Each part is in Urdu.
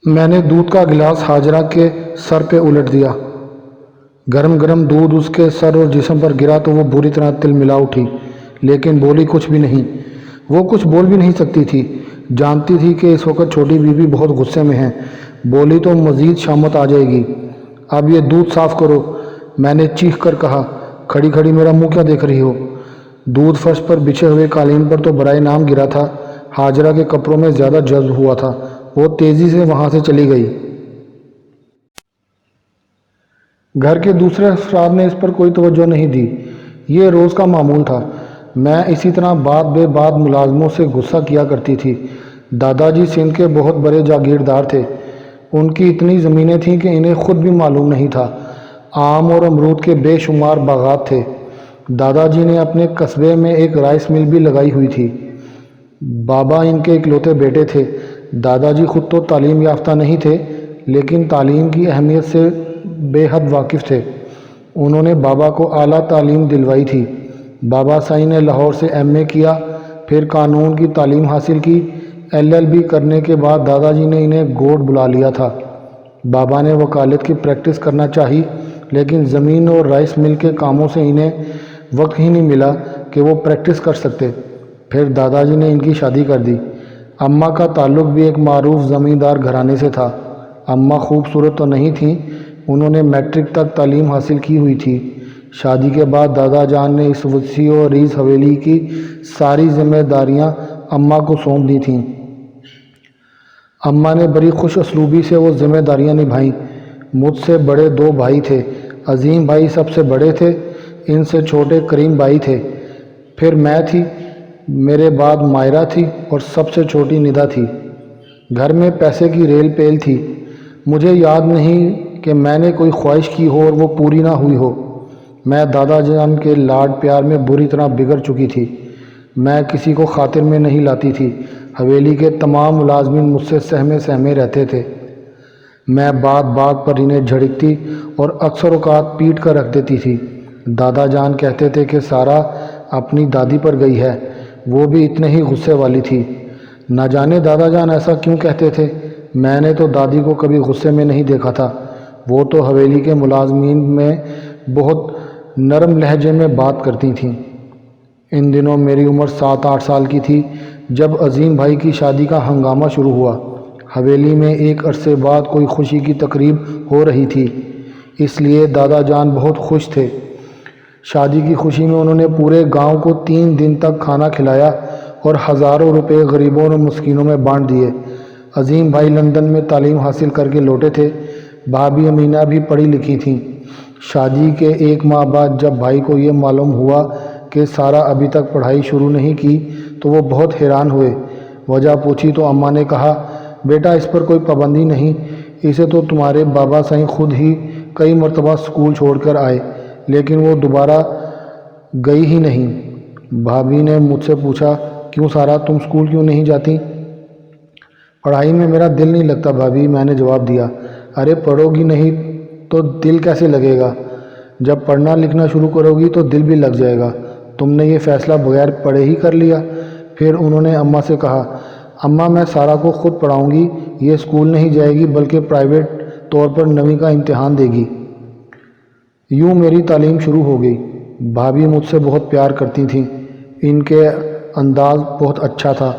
میں نے دودھ کا گلاس ہاجرہ کے سر پہ الٹ دیا۔ گرم گرم دودھ اس کے سر اور جسم پر گرا تو وہ بری طرح تل ملا اٹھی، لیکن بولی کچھ بھی نہیں۔ وہ کچھ بول بھی نہیں سکتی تھی، جانتی تھی کہ اس وقت چھوٹی بیوی بہت غصے میں ہے، بولی تو مزید شامت آ جائے گی۔ اب یہ دودھ صاف کرو، میں نے چیخ کر کہا۔ کھڑی کھڑی میرا منہ کیا دیکھ رہی ہو؟ دودھ فرش پر بچھے ہوئے قالین پر تو برائے نام گرا تھا، ہاجرہ کے کپڑوں میں زیادہ جذب ہوا تھا۔ وہ تیزی سے وہاں سے چلی گئی۔ گھر کے دوسرے افراد نے اس پر کوئی توجہ نہیں دی، یہ روز کا معمول تھا۔ میں اسی طرح بات بے بات ملازموں سے غصہ کیا کرتی تھی۔ دادا جی سندھ کے بہت بڑے جاگیردار تھے، ان کی اتنی زمینیں تھیں کہ انہیں خود بھی معلوم نہیں تھا۔ آم اور امرود کے بے شمار باغات تھے۔ دادا جی نے اپنے قصبے میں ایک رائس مل بھی لگائی ہوئی تھی۔ بابا ان کے اکلوتے بیٹے تھے۔ دادا جی خود تو تعلیم یافتہ نہیں تھے، لیکن تعلیم کی اہمیت سے بے حد واقف تھے۔ انہوں نے بابا کو اعلیٰ تعلیم دلوائی تھی۔ بابا سائیں نے لاہور سے ایم اے کیا، پھر قانون کی تعلیم حاصل کی۔ ایل ایل بی کرنے کے بعد دادا جی نے انہیں گوٹھ بلا لیا تھا۔ بابا نے وکالت کی پریکٹس کرنا چاہی، لیکن زمین اور رائس مل کے کاموں سے انہیں وقت ہی نہیں ملا کہ وہ پریکٹس کر سکتے۔ پھر دادا جی نے ان کی شادی کر دی۔ اماں کا تعلق بھی ایک معروف زمیندار گھرانے سے تھا۔ اماں خوبصورت تو نہیں تھیں، انہوں نے میٹرک تک تعلیم حاصل کی ہوئی تھی۔ شادی کے بعد دادا جان نے اس وسیع و عریض حویلی کی ساری ذمہ داریاں اماں کو سونپ دی تھیں۔ اماں نے بڑی خوش اسلوبی سے وہ ذمہ داریاں نبھائیں۔ مجھ سے بڑے دو بھائی تھے، عظیم بھائی سب سے بڑے تھے، ان سے چھوٹے کریم بھائی تھے، پھر میں تھی، میرے بعد مائرہ تھی اور سب سے چھوٹی ندا تھی۔ گھر میں پیسے کی ریل پیل تھی۔ مجھے یاد نہیں کہ میں نے کوئی خواہش کی ہو اور وہ پوری نہ ہوئی ہو۔ میں دادا جان کے لاڈ پیار میں بری طرح بگڑ چکی تھی۔ میں کسی کو خاطر میں نہیں لاتی تھی۔ حویلی کے تمام ملازمین مجھ سے سہمے سہمے رہتے تھے۔ میں بات بات پر انہیں جھڑکتی اور اکثر اوقات پیٹ کر رکھ دیتی تھی۔ دادا جان کہتے تھے کہ سارا اپنی دادی پر گئی ہے، وہ بھی اتنے ہی غصے والی تھی۔ نہ جانے دادا جان ایسا کیوں کہتے تھے، میں نے تو دادی کو کبھی غصے میں نہیں دیکھا تھا۔ وہ تو حویلی کے ملازمین میں بہت نرم لہجے میں بات کرتی تھیں۔ ان دنوں میری عمر 7-8 سال کی تھی جب عظیم بھائی کی شادی کا ہنگامہ شروع ہوا۔ حویلی میں ایک عرصے بعد کوئی خوشی کی تقریب ہو رہی تھی، اس لیے دادا جان بہت خوش تھے۔ شادی کی خوشی میں انہوں نے پورے گاؤں کو 3 دن تک کھانا کھلایا اور ہزاروں روپے غریبوں اور مسکینوں میں بانٹ دیے۔ عظیم بھائی لندن میں تعلیم حاصل کر کے لوٹے تھے، بھابھی امینہ بھی پڑھی لکھی تھیں۔ شادی کے 1 ماہ بعد جب بھائی کو یہ معلوم ہوا کہ سارا ابھی تک پڑھائی شروع نہیں کی تو وہ بہت حیران ہوئے۔ وجہ پوچھی تو اماں نے کہا، بیٹا اس پر کوئی پابندی نہیں، اسے تو تمہارے بابا سائیں خود ہی کئی مرتبہ اسکول چھوڑ کر آئے، لیکن وہ دوبارہ گئی ہی نہیں۔ بھابھی نے مجھ سے پوچھا، کیوں سارا تم اسکول کیوں نہیں جاتی؟ پڑھائی میں میرا دل نہیں لگتا بھابھی، میں نے جواب دیا۔ ارے پڑھو گی نہیں تو دل کیسے لگے گا؟ جب پڑھنا لکھنا شروع کرو گی تو دل بھی لگ جائے گا۔ تم نے یہ فیصلہ بغیر پڑھے ہی کر لیا؟ پھر انہوں نے اماں سے کہا، اماں میں سارا کو خود پڑھاؤں گی، یہ اسکول نہیں جائے گی بلکہ پرائیویٹ طور پر 9ویں کا امتحان دے گی۔ یوں میری تعلیم شروع ہو گئی۔ بھابھی مجھ سے بہت پیار کرتی تھیں، ان کے انداز بہت اچھا تھا،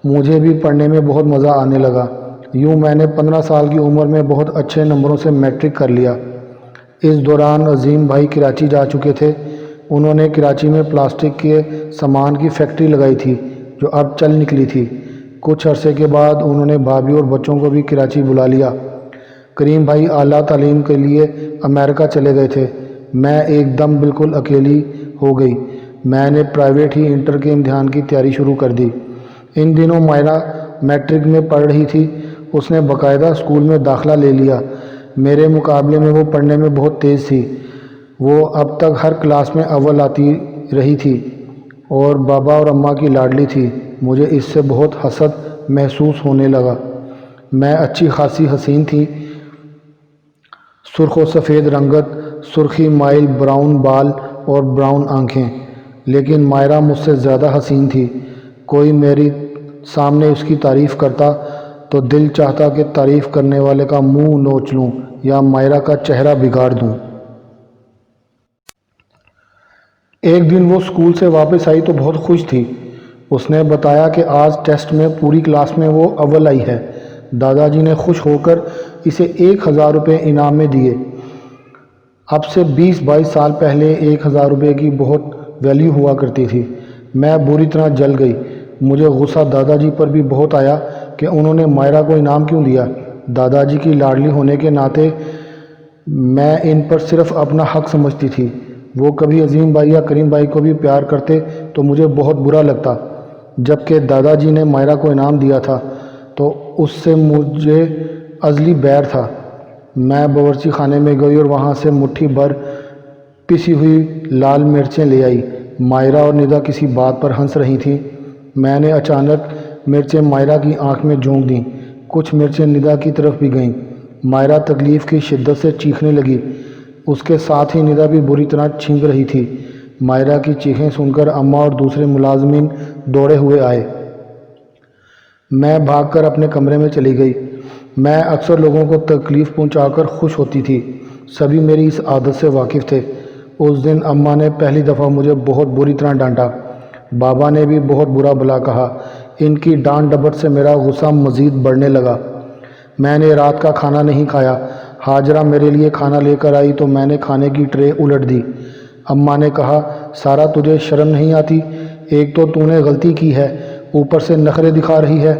مجھے بھی پڑھنے میں بہت مزہ آنے لگا۔ یوں میں نے 15 سال کی عمر میں بہت اچھے نمبروں سے میٹرک کر لیا۔ اس دوران عظیم بھائی کراچی جا چکے تھے۔ انہوں نے کراچی میں پلاسٹک کے سامان کی فیکٹری لگائی تھی جو اب چل نکلی تھی۔ کچھ عرصے کے بعد انہوں نے بھابھی اور بچوں کو بھی کراچی بلا لیا۔ کریم بھائی اعلیٰ تعلیم کے لیے امریکہ چلے گئے تھے۔ میں ایک دم بالکل اکیلی ہو گئی۔ میں نے پرائیویٹ ہی انٹر کے امتحان کی تیاری شروع کر دی۔ ان دنوں مائرہ میٹرک میں پڑھ رہی تھی، اس نے باقاعدہ اسکول میں داخلہ لے لیا۔ میرے مقابلے میں وہ پڑھنے میں بہت تیز تھی۔ وہ اب تک ہر کلاس میں اول آتی رہی تھی اور بابا اور اماں کی لاڈلی تھی۔ مجھے اس سے بہت حسد محسوس ہونے لگا۔ میں اچھی خاصی حسین تھی، سرخ و سفید رنگت، سرخی مائل براؤن بال اور براؤن آنکھیں، لیکن مائرہ مجھ سے زیادہ حسین تھی۔ کوئی میری سامنے اس کی تعریف کرتا تو دل چاہتا کہ تعریف کرنے والے کا منہ نوچ لوں یا مائرہ کا چہرہ بگاڑ دوں۔ ایک دن وہ اسکول سے واپس آئی تو بہت خوش تھی۔ اس نے بتایا کہ آج ٹیسٹ میں پوری کلاس میں وہ اول آئی ہے۔ دادا جی نے خوش ہو کر اسے 1000 روپے انعام میں دیے۔ اب سے 20-22 سال پہلے 1000 روپے کی بہت ویلیو ہوا کرتی تھی۔ میں بری طرح جل گئی۔ مجھے غصہ دادا جی پر بھی بہت آیا کہ انہوں نے مائرہ کو انعام کیوں دیا۔ دادا جی کی لاڈلی ہونے کے ناطے میں ان پر صرف اپنا حق سمجھتی تھی۔ وہ کبھی عظیم بھائی یا کریم بھائی کو بھی پیار کرتے تو مجھے بہت برا لگتا۔ جب کہ دادا جی نے مائرہ کو انعام دیا تھا تو اس سے مجھے ازلی بیر تھا۔ میں باورچی خانے میں گئی اور وہاں سے مٹھی بھر پسی ہوئی لال مرچیں لے آئی۔ مائرہ اور ندا کسی بات پر ہنس رہی تھیں۔ میں نے اچانک مرچیں مائرہ کی آنکھ میں جھونک دیں۔ کچھ مرچیں ندا کی طرف بھی گئیں۔ مائرہ تکلیف کی شدت سے چیخنے لگی۔ اس کے ساتھ ہی ندا بھی بری طرح چھینک رہی تھی۔ مائرہ کی چیخیں سن کر اماں اور دوسرے ملازمین دوڑے ہوئے آئے۔ میں بھاگ کر اپنے کمرے میں چلی گئی۔ میں اکثر لوگوں کو تکلیف پہنچا کر خوش ہوتی تھی۔ سبھی میری اس عادت سے واقف تھے۔ اس دن اماں نے پہلی دفعہ مجھے بہت بری طرح ڈانٹا۔ بابا نے بھی بہت برا بھلا کہا۔ ان کی ڈانٹ ڈپٹ سے میرا غصہ مزید بڑھنے لگا۔ میں نے رات کا کھانا نہیں کھایا۔ ہاجرہ میرے لیے کھانا لے کر آئی تو میں نے کھانے کی ٹرے الٹ دی۔ اماں نے کہا، سارا تجھے شرم نہیں آتی؟ ایک تو نے غلطی کی ہے، اوپر سے نخرے دکھا رہی ہے۔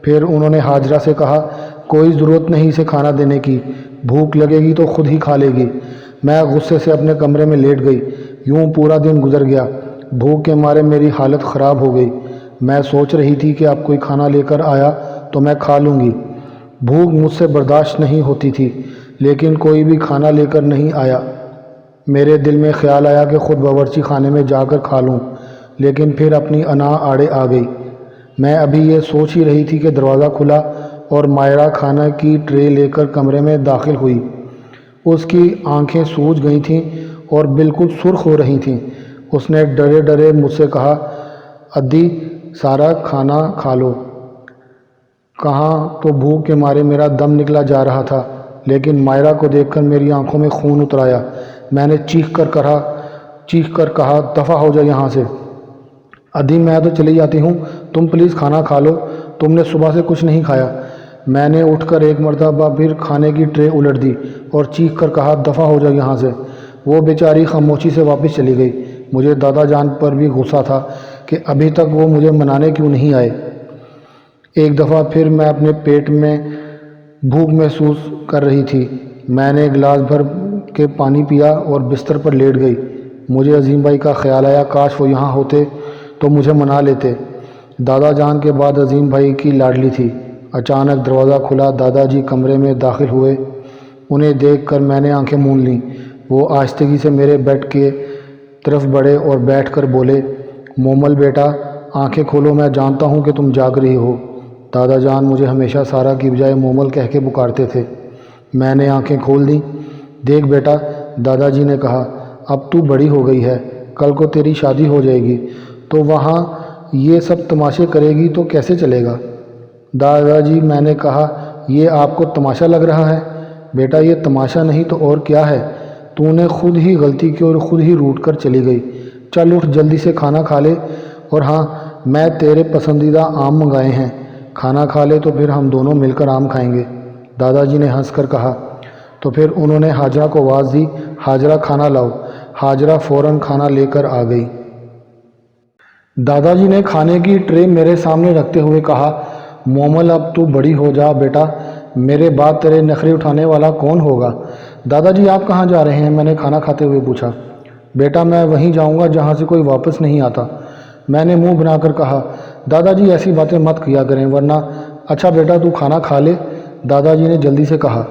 پھر انہوں نے ہاجرہ سے کہا، کوئی ضرورت نہیں اسے کھانا دینے کی، بھوک لگے گی تو خود ہی کھا لے گی۔ میں غصے سے اپنے کمرے میں لیٹ گئی۔ یوں پورا دن گزر گیا۔ بھوک کے مارے میری حالت خراب ہو گئی۔ میں سوچ رہی تھی کہ اب کوئی کھانا لے کر آیا تو میں کھا لوں گی۔ بھوک مجھ سے برداشت نہیں ہوتی تھی، لیکن کوئی بھی کھانا لے کر نہیں آیا۔ میرے دل میں خیال آیا کہ خود باورچی خانے میں جا کر کھا لوں، لیکن پھر اپنی انا آڑے آ گئی۔ میں ابھی یہ سوچ ہی رہی تھی کہ دروازہ کھلا اور مائرہ کھانا کی ٹرے لے کر کمرے میں داخل ہوئی۔ اس کی آنکھیں سوج گئی تھیں اور بالکل سرخ ہو رہی تھیں۔ اس نے ڈرے ڈرے مجھ سے کہا، ادی سارا کھانا کھا لو۔ کہاں تو بھوک کے مارے میرا دم نکلا جا رہا تھا، لیکن مائرہ کو دیکھ کر میری آنکھوں میں خون اتر آیا۔ میں نے چیخ کر کہا، دفع ہو جا یہاں سے۔ ادی میں تو چلی جاتی ہوں، تم پلیز کھانا کھا لو، تم نے صبح سے کچھ نہیں کھایا۔ میں نے اٹھ کر ایک مرتبہ پھر کھانے کی ٹرے الٹ دی اور چیخ کر کہا، دفع ہو جا یہاں سے۔ وہ بیچاری خاموشی سے واپس چلی گئی۔ مجھے دادا جان پر بھی غصہ تھا کہ ابھی تک وہ مجھے منانے کیوں نہیں آئے۔ ایک دفعہ پھر میں اپنے پیٹ میں بھوک محسوس کر رہی تھی۔ میں نے گلاس بھر کے پانی پیا اور بستر پر لیٹ گئی۔ مجھے عظیم بھائی کا خیال آیا، کاش وہ یہاں ہوتے تو مجھے منا لیتے۔ دادا جان کے بعد عظیم بھائی کی لاڈلی تھی۔ اچانک دروازہ کھلا، دادا جی کمرے میں داخل ہوئے۔ انہیں دیکھ کر میں نے آنکھیں مون لیں۔ وہ آہستگی سے میرے بیڈ کے طرف بڑھے اور بیٹھ کر بولے، مومل بیٹا آنکھیں کھولو، میں جانتا ہوں کہ تم جاگ رہی ہو۔ دادا جان مجھے ہمیشہ سارا کی بجائے مومل کہہ کے پکارتے تھے۔ میں نے آنکھیں کھول دیں۔ دیکھ بیٹا، دادا جی نے کہا، اب تو بڑی ہو گئی ہے، کل کو تیری شادی ہو جائے گی تو وہاں یہ سب تماشے کرے گی تو کیسے چلے گا؟ دادا جی، میں نے کہا، یہ آپ کو تماشا لگ رہا ہے؟ بیٹا یہ تماشا نہیں تو اور کیا ہے؟ تو نے خود ہی غلطی کی اور خود ہی روٹھ کر چلی گئی۔ چل اٹھ جلدی سے کھانا کھا لے، اور ہاں میں تیرے پسندیدہ آم منگائے ہیں، کھانا کھا لے تو پھر ہم دونوں مل کر آم کھائیں گے۔ دادا جی نے ہنس کر کہا۔ تو پھر انہوں نے ہاجرہ کو آواز دی، ہاجرہ کھانا لاؤ۔ ہاجرہ فوراً کھانا لے کر آ گئی۔ دادا جی نے کھانے کی ٹرے میرے سامنے رکھتے ہوئے کہا، مومل اب تو بڑی ہو جا بیٹا، میرے بعد تیرے نخرے اٹھانے والا کون ہوگا؟ دادا جی آپ کہاں جا رہے ہیں؟ میں نے کھانا کھاتے ہوئے پوچھا۔ بیٹا میں وہیں جاؤں گا جہاں سے کوئی واپس نہیں آتا، میں نے منہ بنا کر کہا۔ دادا جی ایسی باتیں مت کیا کریں ورنہ۔ اچھا بیٹا تو کھانا کھا لے، دادا جی نے جلدی سے کہا۔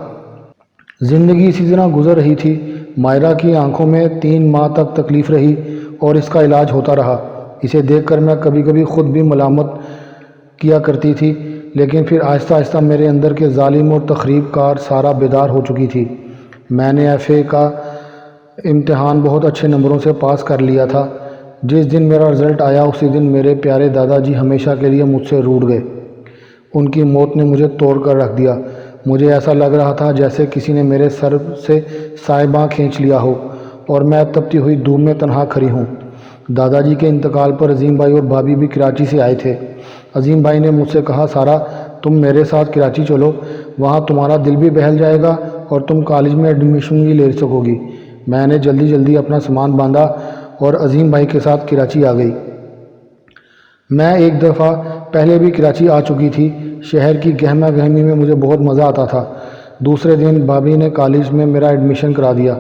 زندگی اسی طرح گزر رہی تھی۔ مائرہ کی آنکھوں میں 3 ماہ تک تکلیف رہی اور اس کا علاج ہوتا رہا۔ اسے دیکھ کر میں کبھی کبھی خود بھی ملامت کیا کرتی تھی، لیکن پھر آہستہ آہستہ میرے اندر کے ظالم اور تخریب کار سارا بیدار ہو چکی تھی۔ میں نے FA کا امتحان بہت اچھے نمبروں سے پاس کر لیا تھا۔ جس دن میرا رزلٹ آیا اسی دن میرے پیارے دادا جی ہمیشہ کے لیے مجھ سے روٹھ گئے۔ ان کی موت نے مجھے توڑ کر رکھ دیا۔ مجھے ایسا لگ رہا تھا جیسے کسی نے میرے سر سے سائباں کھینچ لیا ہو اور میں تپتی ہوئی دھوپ میں تنہا کھڑی ہوں۔ دادا جی کے انتقال پر عظیم بھائی اور بھابھی بھی کراچی سے آئے تھے۔ عظیم بھائی نے مجھ سے کہا، سارا تم میرے ساتھ کراچی چلو، وہاں تمہارا دل بھی بہل جائے گا اور تم کالج میں ایڈمیشن بھی لے سکو گی۔ میں نے جلدی اپنا سامان باندھا اور عظیم بھائی کے ساتھ کراچی آ گئی۔ میں ایک دفعہ پہلے بھی کراچی آ چکی تھی۔ شہر کی گہما گہمی میں مجھے بہت مزہ آتا تھا۔ دوسرے دن بھابھی نے کالج میں میرا ایڈمیشن کرا دیا۔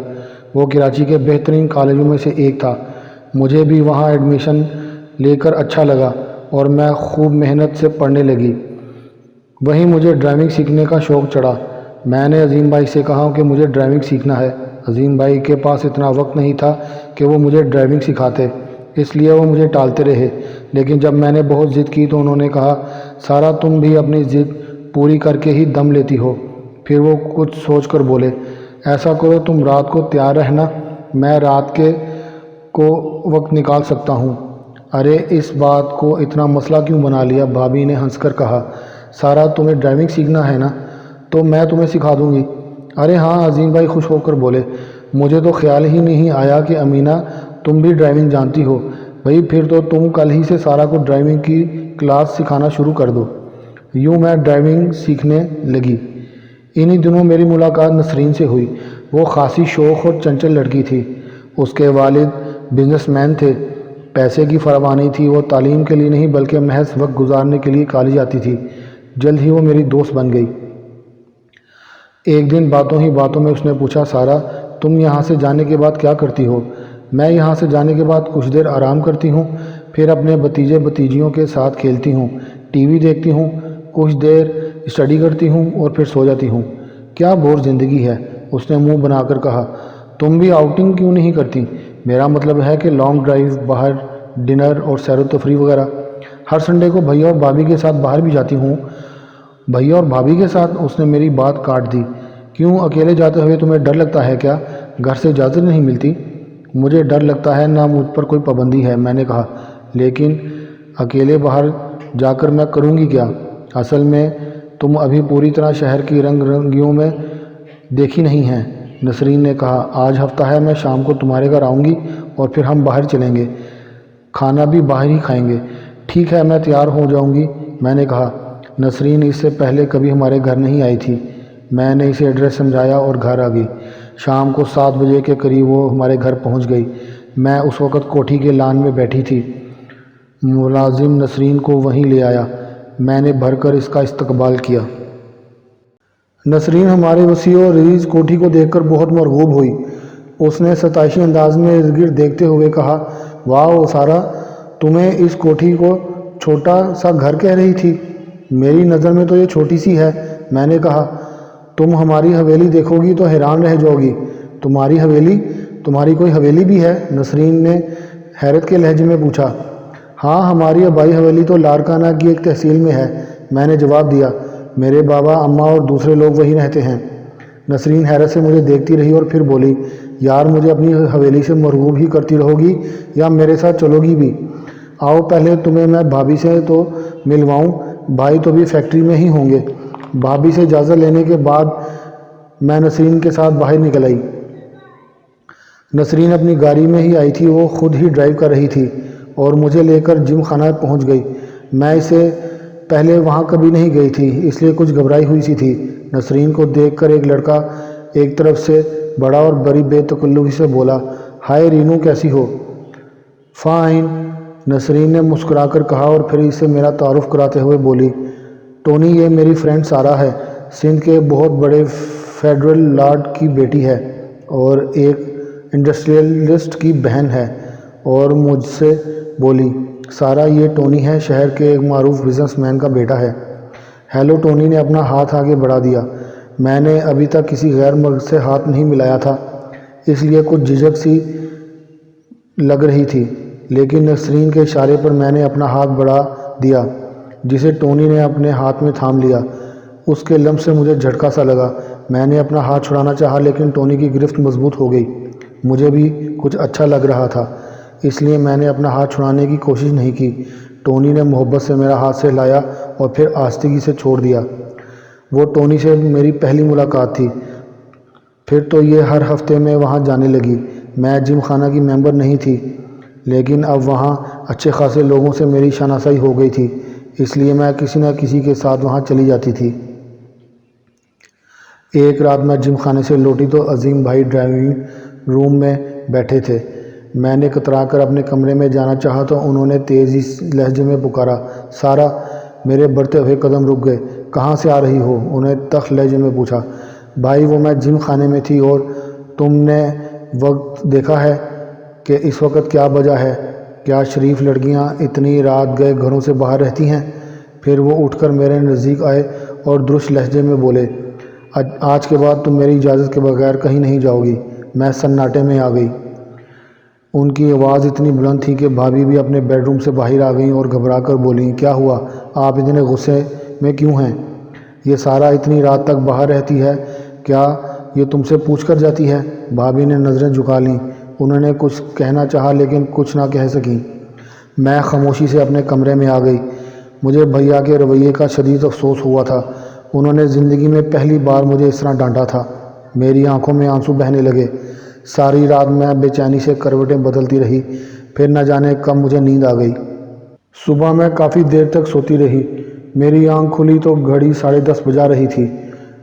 وہ کراچی کے بہترین کالجوں میں سے ایک تھا۔ مجھے بھی وہاں ایڈمیشن لے کر اچھا لگا اور میں خوب محنت سے پڑھنے لگی۔ وہیں مجھے ڈرائیونگ سیکھنے کا شوق چڑھا۔ میں نے عظیم بھائی سے کہا کہ مجھے ڈرائیونگ سیکھنا ہے۔ عظیم بھائی کے پاس اتنا وقت نہیں تھا کہ وہ مجھے ڈرائیونگ سکھاتے، اس لیے وہ مجھے ٹالتے رہے۔ لیکن جب میں نے بہت ضد کی تو انہوں نے کہا، سارا تم بھی اپنی ضد پوری کر کے ہی دم لیتی ہو۔ پھر وہ کچھ سوچ کر بولے، ایسا کرو تم رات کو تیار رہنا، میں رات کے کو وقت نکال سکتا ہوں۔ ارے اس بات کو اتنا مسئلہ کیوں بنا لیا؟ بھابھی نے ہنس کر کہا، سارا تمہیں ڈرائیونگ سیکھنا ہے نا، تو میں تمہیں سکھا دوں گی۔ ارے ہاں، عظیم بھائی خوش ہو کر بولے، مجھے تو خیال ہی نہیں آیا کہ امینہ تم بھی ڈرائیونگ جانتی ہو۔ بھئی پھر تو تم کل ہی سے سارا کو ڈرائیونگ کی کلاس سکھانا شروع کر دو۔ یوں میں ڈرائیونگ سیکھنے لگی۔ انہی دنوں میری ملاقات نسرین سے ہوئی۔ وہ خاصی شوخ اور چنچل لڑکی تھی۔ اس کے والد بزنس مین تھے۔ پیسے کی فراوانی نہیں تھی۔ وہ تعلیم کے لیے نہیں بلکہ محض وقت گزارنے کے لیے کالج آتی تھی۔ جلد ہی وہ میری دوست بن گئی۔ ایک دن باتوں ہی باتوں میں اس نے پوچھا، سارا تم یہاں سے جانے کے بعد کیا کرتی ہو؟ میں یہاں سے جانے کے بعد کچھ دیر آرام کرتی ہوں، پھر اپنے بھتیجے بھتیجیوں کے ساتھ کھیلتی ہوں، ٹی وی دیکھتی ہوں، کچھ دیر اسٹڈی کرتی ہوں اور پھر سو جاتی ہوں۔ کیا بور زندگی ہے، اس نے منہ بنا کر کہا۔ تم بھی آؤٹنگ کیوں نہیں کرتی؟ میرا مطلب ہے کہ لانگ ڈرائیو، باہر ڈنر اور سیر و تفریح وغیرہ۔ ہر سنڈے کو بھیا اور بھابھی کے ساتھ باہر بھی جاتی ہوں۔ بھیا اور بھابھی کے ساتھ؟ اس نے میری بات کاٹ دی۔ کیوں، اکیلے جاتے ہوئے تمہیں ڈر لگتا ہے کیا؟ گھر سے اجازت نہیں ملتی؟ مجھے ڈر لگتا ہے، نہ مجھ پر کوئی پابندی ہے، میں نے کہا۔ لیکن اکیلے باہر جا کر میں کروں گی کیا؟ اصل میں تم ابھی پوری طرح شہر کی رنگ رنگیوں میں دیکھی نہیں ہیں، نسرین نے کہا۔ آج ہفتہ ہے، میں شام کو تمہارے گھر آؤں گی اور پھر ہم باہر چلیں گے، کھانا بھی باہر ہی کھائیں گے۔ ٹھیک ہے، میں تیار ہو جاؤں گی، میں نے کہا۔ نسرین اس سے پہلے کبھی ہمارے گھر نہیں آئی تھی۔ میں نے اسے ایڈریس سمجھایا اور گھر آ گئی۔ شام کو 7 بجے کے قریب وہ ہمارے گھر پہنچ گئی۔ میں اس وقت کوٹھی کے لان میں بیٹھی تھی۔ ملازم نسرین کو وہیں لے آیا۔ میں نے بھر کر اس کا استقبال کیا۔ نسرین ہمارے وسیع و عریض کوٹھی کو دیکھ کر بہت مرغوب ہوئی۔ اس نے ستائشی انداز میں ارد گرد دیکھتے ہوئے کہا، واہ سارا، تمہیں اس کوٹھی کو چھوٹا سا گھر کہہ رہی تھی؟ میری نظر میں تو یہ چھوٹی سی ہے، میں نے کہا۔ تم ہماری حویلی دیکھو گی تو حیران رہ جاؤ گی۔ تمہاری حویلی؟ تمہاری کوئی حویلی بھی ہے؟ نسرین نے حیرت کے لہجے میں پوچھا۔ ہاں، ہماری آبائی حویلی تو لاڑکانہ کی ایک تحصیل میں ہے، میں نے جواب دیا۔ میرے بابا، اماں اور دوسرے لوگ وہیں رہتے ہیں۔ نسرین حیرت سے مجھے دیکھتی رہی اور پھر بولی، یار مجھے اپنی حویلی سے مرغوب ہی کرتی رہو گی یا میرے ساتھ چلو گی بھی؟ آؤ پہلے تمہیں میں بھابھی سے تو ملواؤں، بھائی تو بھی فیکٹری میں ہی ہوں گے۔ بھابھی سے اجازت لینے کے بعد میں نسرین کے ساتھ باہر نکل آئی۔ نسرین اپنی گاڑی میں ہی آئی تھی، وہ خود ہی ڈرائیو کر رہی تھی اور مجھے لے کر جم خانہ پہنچ گئی۔ میں اسے پہلے وہاں کبھی نہیں گئی تھی، اس لیے کچھ گھبرائی ہوئی سی تھی۔ نسرین کو دیکھ کر ایک لڑکا ایک طرف سے بڑا اور بڑی بے تکلفی سے بولا، ہائے رینو، کیسی ہو؟ فائن، نسرین نے مسکرا کر کہا اور پھر اسے میرا تعارف کراتے ہوئے بولی، ٹونی، یہ میری فرینڈ سارا ہے، سندھ کے بہت بڑے فیڈرل لارڈ کی بیٹی ہے اور ایک انڈسٹریلسٹ کی بہن ہے۔ اور مجھ سے بولی، سارا، یہ ٹونی ہے، شہر کے ایک معروف بزنس مین کا بیٹا ہے۔ ہیلو، ٹونی نے اپنا ہاتھ آگے بڑھا دیا۔ میں نے ابھی تک کسی غیر مرد سے ہاتھ نہیں ملایا تھا، اس لیے کچھ جھجک سی لگ رہی تھی، لیکن نسرین کے اشارے پر میں نے اپنا ہاتھ بڑھا دیا، جسے ٹونی نے اپنے ہاتھ میں تھام لیا۔ اس کے لمس سے مجھے جھٹکا سا لگا۔ میں نے اپنا ہاتھ چھڑانا چاہا لیکن ٹونی کی گرفت مضبوط ہو گئی۔ مجھے بھی کچھ اچھا لگ رہا تھا، اس لیے میں نے اپنا ہاتھ چھڑانے کی کوشش نہیں کی۔ ٹونی نے محبت سے میرا ہاتھ سے ہلایا اور پھر آہستگی سے چھوڑ دیا۔ وہ ٹونی سے میری پہلی ملاقات تھی۔ پھر تو یہ ہر ہفتے میں وہاں جانے لگی۔ میں جم خانہ کی ممبر نہیں تھی، لیکن اب وہاں اچھے خاصے لوگوں سے میری شناسائی ہو گئی تھی، اس لیے میں کسی نہ کسی کے ساتھ وہاں چلی جاتی تھی۔ ایک رات میں جم خانے سے لوٹی تو عظیم بھائی ڈرائیونگ روم میں بیٹھے تھے۔ میں نے کترا کر اپنے کمرے میں جانا چاہا تو انہوں نے تیزی لہجے میں پکارا، سارہ! میرے بڑھتے ہوئے قدم رک گئے۔ کہاں سے آ رہی ہو؟ انہیں تلخ لہجے میں پوچھا۔ بھائی وہ میں جم خانے میں تھی، اور تم نے وقت دیکھا ہے کہ اس وقت کیا بجا ہے؟ کیا شریف لڑکیاں اتنی رات گئے گھروں سے باہر رہتی ہیں؟ پھر وہ اٹھ کر میرے نزدیک آئے اور درست لہجے میں بولے، آج کے بعد تم میری اجازت کے بغیر کہیں نہیں جاؤ گی۔ میں سناٹے میں آ گئی۔ ان کی آواز اتنی بلند تھی کہ بھابھی بھی اپنے بیڈ روم سے باہر آ گئیں اور گھبرا کر بولیں، کیا ہوا؟ آپ اتنے غصے میں کیوں ہیں؟ یہ سارہ اتنی رات تک باہر رہتی ہے، کیا یہ تم سے پوچھ کر جاتی ہے؟ بھابھی نے نظریں جھکا لیں۔ انہوں نے کچھ کہنا چاہا لیکن کچھ نہ کہہ سکیں۔ میں خاموشی سے اپنے کمرے میں آ گئی۔ مجھے بھیا کے رویے کا شدید افسوس ہوا تھا۔ انہوں نے زندگی میں پہلی بار مجھے اس طرح ڈانٹا تھا۔ میری آنکھوں میں آنسو بہنے لگے۔ ساری رات میں بے چینی سے کروٹیں بدلتی رہی، پھر نہ جانے کب مجھے نیند آ گئی۔ صبح میں کافی دیر تک سوتی رہی۔ میری آنکھ کھلی تو گھڑی 10:30 بجا رہی تھی۔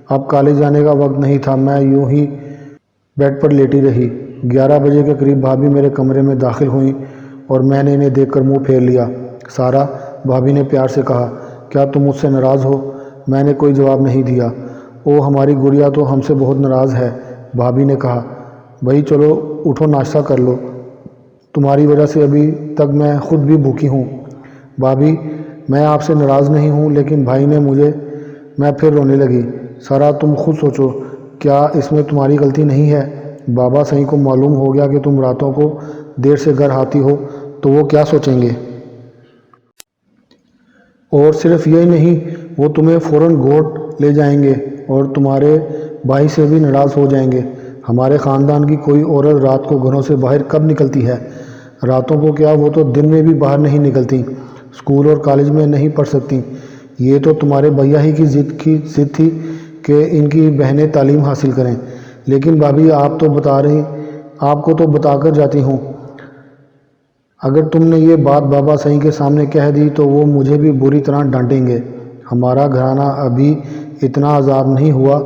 اب کالج جانے کا وقت نہیں تھا۔ میں یوں ہی بیڈ پر لیٹی رہی۔ 11 بجے کے قریب بھابھی میرے کمرے میں داخل ہوئیں اور میں نے انہیں دیکھ کر منہ پھیر لیا۔ سارہ! بھابھی نے پیار سے کہا، کیا تم مجھ سے ناراض ہو؟ میں نے کوئی جواب نہیں دیا۔ او ہماری گڑیا تو ہم سے بہت ناراض ہے، بھابھی نے کہا۔ بھائی چلو اٹھو، ناشتہ کر لو، تمہاری وجہ سے ابھی تک میں خود بھی بھوکی ہوں۔ بھابھی میں آپ سے ناراض نہیں ہوں، لیکن بھائی نے مجھے… میں پھر رونے لگی۔ سارہ تم خود سوچو، کیا اس میں تمہاری غلطی نہیں ہے؟ بابا صحیح کو معلوم ہو گیا کہ تم راتوں کو دیر سے گھر آتی ہو تو وہ کیا سوچیں گے؟ اور صرف یہی نہیں، وہ تمہیں فوراً گوٹ لے جائیں گے اور تمہارے بھائی سے بھی ناراض ہو جائیں گے۔ ہمارے خاندان کی کوئی عورت رات کو گھروں سے باہر کب نکلتی ہے؟ راتوں کو کیا، وہ تو دن میں بھی باہر نہیں نکلتی، اسکول اور کالج میں نہیں پڑھ سکتی۔ یہ تو تمہارے بھیا ہی کی ضد تھی کہ ان کی بہنیں تعلیم حاصل کریں۔ لیکن بھابھی آپ کو تو بتا کر جاتی ہوں۔ اگر تم نے یہ بات بابا صحیح کے سامنے کہہ دی تو وہ مجھے بھی بری طرح ڈانٹیں گے۔ ہمارا گھرانہ ابھی اتنا آزاد نہیں ہوا۔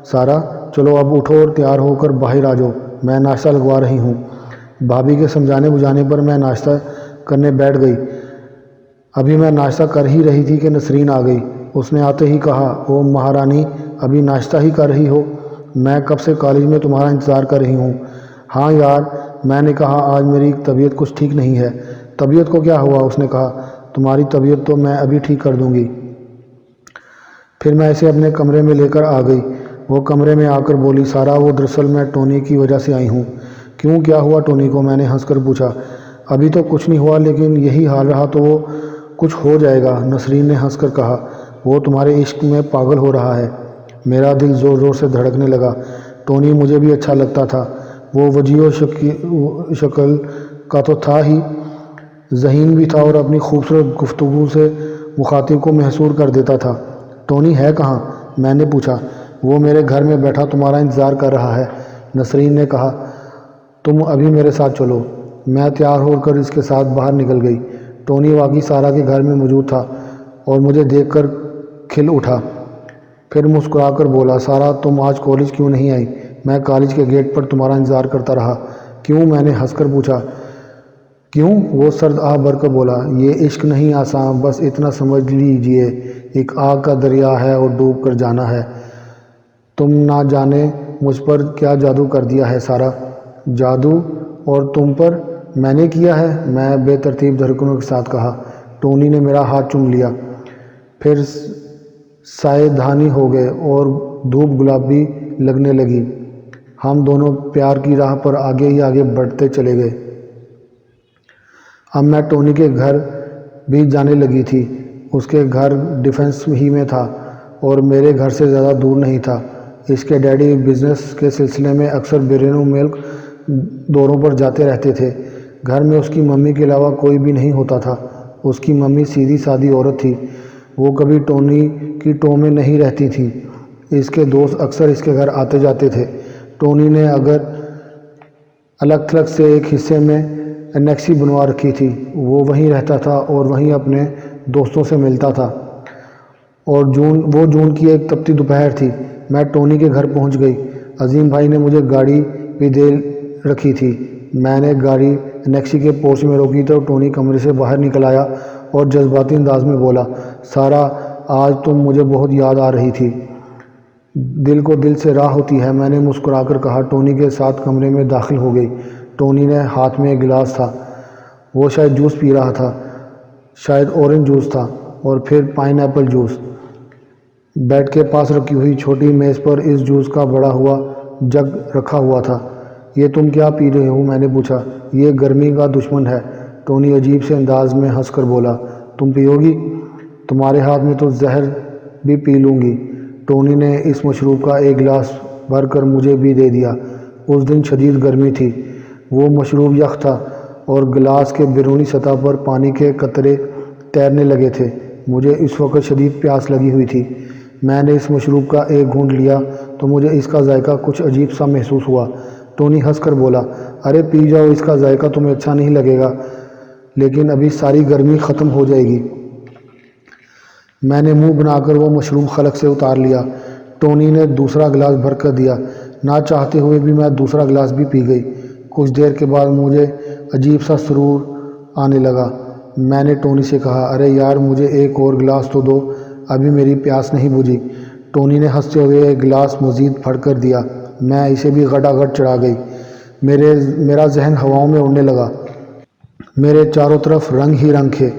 سارہ چلو اب اٹھو اور تیار ہو کر باہر آ جاؤ، میں ناشتہ لگوا رہی ہوں۔ بھابھی کے سمجھانے بجھانے پر میں ناشتہ کرنے بیٹھ گئی۔ ابھی میں ناشتہ کر ہی رہی تھی کہ نسرین آ گئی۔ اس نے آتے ہی کہا، او مہارانی، ابھی ناشتہ ہی کر رہی ہو؟ میں کب سے کالج میں تمہارا انتظار کر رہی ہوں۔ ہاں یار، میں نے کہا آج میری طبیعت کچھ ٹھیک نہیں ہے۔ طبیعت کو کیا ہوا؟ اس نے کہا، تمہاری طبیعت تو میں ابھی ٹھیک کر دوں گی۔ پھر میں اسے اپنے کمرے میں لے کر آ گئی۔ وہ کمرے میں آ کر بولی، سارہ وہ دراصل میں ٹونی کی وجہ سے آئی ہوں۔ کیوں، کیا ہوا ٹونی کو؟ میں نے ہنس کر پوچھا۔ ابھی تو کچھ نہیں ہوا، لیکن یہی حال رہا تو وہ کچھ ہو جائے گا، نسرین نے ہنس کر کہا۔ وہ تمہارے عشق میں پاگل ہو رہا ہے۔ میرا دل زور زور سے دھڑکنے لگا۔ ٹونی مجھے بھی اچھا لگتا تھا۔ وہ وجیح و شکل کا تو تھا ہی، ذہین بھی تھا اور اپنی خوبصورت گفتگو سے مخاطب کو محصور کر دیتا تھا۔ ٹونی ہے کہاں؟ میں نے پوچھا۔ وہ میرے گھر میں بیٹھا تمہارا انتظار کر رہا ہے، نسرین نے کہا۔ تم ابھی میرے ساتھ چلو۔ میں تیار ہو کر اس کے ساتھ باہر نکل گئی۔ ٹونی واقعی سارہ کے گھر میں موجود تھا اور مجھے دیکھ کر کھل اٹھا۔ پھر مسکرا کر بولا، سارہ تم آج کالج کیوں نہیں آئی؟ میں کالج کے گیٹ پر تمہارا انتظار کرتا رہا۔ کیوں؟ میں نے ہنس کر پوچھا۔ کیوں؟ وہ سرد آہ بھر کر بولا، یہ عشق نہیں آسان، بس اتنا سمجھ لیجئے، ایک آگ کا دریا ہے اور ڈوب کر جانا ہے۔ تم نہ جانے مجھ پر کیا جادو کر دیا ہے سارہ۔ جادو؟ اور تم پر میں نے کیا ہے؟ میں بے ترتیب دھڑکنوں کے ساتھ کہا۔ ٹونی نے میرا ہاتھ چوم لیا۔ پھر سائے دھانی ہو گئے اور دھوپ گلابی لگنے لگی۔ ہم دونوں پیار کی راہ پر آگے ہی آگے بڑھتے چلے گئے۔ اب میں ٹونی کے گھر بھی جانے لگی تھی۔ اس کے گھر ڈیفنس ہی میں تھا اور میرے گھر سے زیادہ دور نہیں تھا۔ اس کے ڈیڈی بزنس کے سلسلے میں اکثر بیرون ملک دوروں پر جاتے رہتے تھے۔ گھر میں اس کی ممی کے علاوہ کوئی بھی نہیں ہوتا تھا۔ اس کی ممی سیدھی سادی عورت تھی، وہ کبھی ٹونی کی ٹو میں نہیں رہتی تھی۔ اس کے دوست اکثر اس کے گھر آتے جاتے تھے۔ ٹونی نے اگر الگ تھلگ سے ایک حصے میں انیکسی بنوا رکھی تھی، وہ وہیں رہتا تھا اور وہیں اپنے دوستوں سے ملتا تھا۔ اور وہ جون کی ایک تپتی دوپہر تھی، میں ٹونی کے گھر پہنچ گئی۔ عظیم بھائی نے مجھے گاڑی بھی دے رکھی تھی۔ میں نے گاڑی انیکسی کے پورچ میں روکی تو ٹونی کمرے سے باہر نکل آیا اور جذباتی انداز میں بولا، سارا آج تم مجھے بہت یاد آ رہی تھی۔ دل کو دل سے راہ ہوتی ہے، میں نے مسکرا کر کہا۔ ٹونی کے ساتھ کمرے میں داخل ہو گئی۔ ٹونی نے ہاتھ میں ایک گلاس تھا، وہ شاید جوس پی رہا تھا، شاید اورنج جوس تھا اور پھر پائن ایپل جوس۔ بیڈ کے پاس رکھی ہوئی چھوٹی میز پر اس جوس کا بڑا ہوا جگ رکھا ہوا تھا۔ یہ تم کیا پی رہے ہو؟ میں نے پوچھا۔ یہ گرمی کا دشمن ہے، ٹونی عجیب سے انداز میں ہنس کر بولا۔ تم پیو گی؟ تمہارے ہاتھ میں تو زہر بھی پی لوں گی۔ ٹونی نے اس مشروب کا ایک گلاس بھر کر مجھے بھی دے دیا۔ اس دن شدید گرمی تھی، وہ مشروب یخ تھا اور گلاس کے بیرونی سطح پر پانی کے قطرے تیرنے لگے تھے۔ مجھے اس وقت شدید پیاس لگی ہوئی تھی۔ میں نے اس مشروب کا ایک گھونٹ لیا تو مجھے اس کا ذائقہ کچھ عجیب سا محسوس ہوا۔ ٹونی ہنس کر بولا، ارے پی جاؤ، اس کا ذائقہ تمہیں اچھا نہیں لگے گا، لیکن ابھی ساری گرمی ختم ہو جائے گی۔ میں نے منہ بنا کر وہ مشروب خلق سے اتار لیا۔ ٹونی نے دوسرا گلاس بھر کر دیا۔ نہ چاہتے ہوئے بھی میں دوسرا گلاس بھی پی گئی۔ کچھ دیر کے بعد مجھے عجیب سا سرور آنے لگا۔ میں نے ٹونی سے کہا، ارے یار مجھے ایک اور گلاس تو دو، ابھی میری پیاس نہیں بجھی۔ ٹونی نے ہنستے ہوئے ایک گلاس مزید بھر کر دیا۔ میں اسے بھی گھٹا گھٹ چڑھا گئی۔ میرا ذہن ہواؤں میں اڑنے لگا۔ میرے چاروں طرف رنگ ہی رنگ تھے،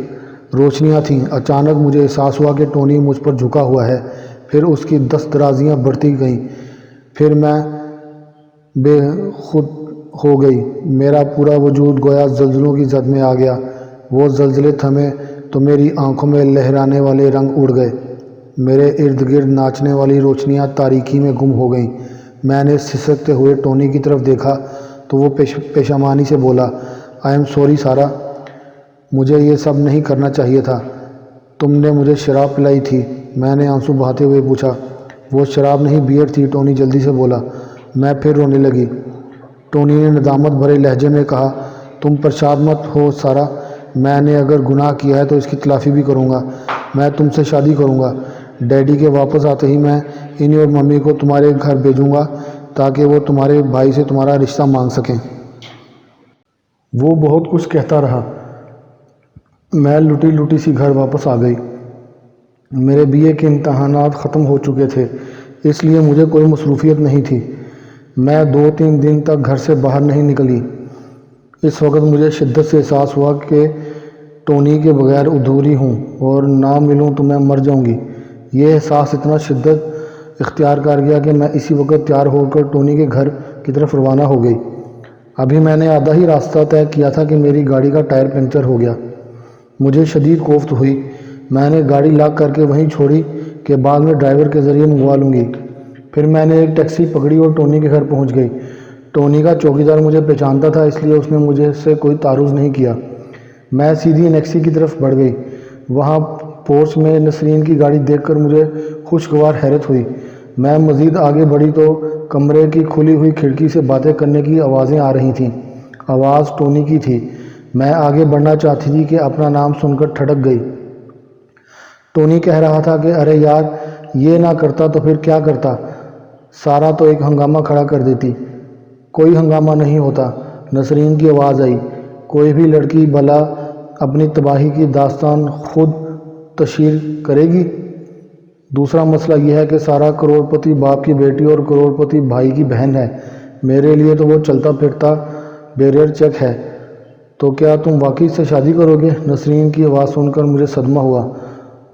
روشنیاں تھیں۔ اچانک مجھے احساس ہوا کہ ٹونی مجھ پر جھکا ہوا ہے، پھر اس کی دست درازیاں بڑھتی گئیں، پھر میں بے خود ہو گئی۔ میرا پورا وجود گویا زلزلوں کی زد میں آ گیا۔ وہ زلزلے تھمے تو میری آنکھوں میں لہرانے والے رنگ اڑ گئے، میرے ارد گرد ناچنے والی روشنیاں تاریکی میں گم ہو گئیں۔ میں نے سسکتے ہوئے ٹونی کی طرف دیکھا تو وہ پشیمانی سے بولا، آئی ایم سوری سارا، مجھے یہ سب نہیں کرنا چاہیے تھا، تم نے مجھے شراب پلائی تھی۔ میں نے آنسو بہاتے ہوئے پوچھا۔ وہ شراب نہیں، بیئر تھی، ٹونی جلدی سے بولا۔ میں پھر رونے لگی۔ ٹونی نے ندامت بھرے لہجے میں کہا، تم پریشان مت ہو سارا، میں نے اگر گناہ کیا ہے تو اس کی تلافی بھی کروں گا۔ میں تم سے شادی کروں گا۔ ڈیڈی کے واپس آتے ہی میں انہیں اور ممی کو تمہارے گھر بھیجوں گا تاکہ وہ تمہارے بھائی سے تمہارا رشتہ مانگ سکیں۔ وہ بہت کچھ کہتا رہا۔ میں لٹی لٹی سی گھر واپس آ گئی۔ میرے BA کے امتحانات ختم ہو چکے تھے، اس لیے مجھے کوئی مصروفیت نہیں تھی۔ میں 2-3 دن تک گھر سے باہر نہیں نکلی۔ اس وقت مجھے شدت سے احساس ہوا کہ ٹونی کے بغیر ادھوری ہوں اور نہ ملوں تو میں مر جاؤں گی۔ یہ احساس اتنا شدت اختیار کر گیا کہ میں اسی وقت تیار ہو کر ٹونی کے گھر کی طرف روانہ ہو گئی۔ ابھی میں نے آدھا ہی راستہ طے کیا تھا کہ میری گاڑی کا ٹائر پنکچر ہو گیا۔ مجھے شدید کوفت ہوئی۔ میں نے گاڑی لاک کر کے وہیں چھوڑی کہ بعد میں ڈرائیور کے ذریعے منگوا لوں گی۔ پھر میں نے ایک ٹیکسی پکڑی اور ٹونی کے گھر پہنچ گئی۔ ٹونی کا چوکیدار مجھے پہچانتا تھا، اس لیے اس نے مجھے سے کوئی تعارض نہیں کیا۔ میں سیدھی انیکسی کی طرف بڑھ گئی۔ وہاں پورچ میں نسرین کی گاڑی دیکھ کر مجھے خوشگوار حیرت ہوئی۔ میں مزید آگے بڑھی تو کمرے کی کھلی ہوئی کھڑکی سے باتیں کرنے کی آوازیں آ رہی تھیں۔ آواز ٹونی کی تھی۔ میں آگے بڑھنا چاہتی تھی کہ اپنا نام سن کر ٹھڑک گئی۔ ٹونی کہہ رہا تھا کہ ارے یار یہ نہ کرتا تو پھر کیا کرتا، سارا تو ایک ہنگامہ کھڑا کر دیتی۔ کوئی ہنگامہ نہیں ہوتا، نسرین کی آواز آئی۔ کوئی بھی لڑکی بھلا اپنی تباہی کی داستان خود تشہیر کرے گی؟ دوسرا مسئلہ یہ ہے کہ سارا کروڑ پتی باپ کی بیٹی اور کروڑ پتی بھائی کی بہن ہے، میرے لیے تو وہ چلتا پھرتا بیریئر چیک ہے۔ تو کیا تم واقعی سے شادی کرو گے؟ نسرین کی آواز سن کر مجھے صدمہ ہوا۔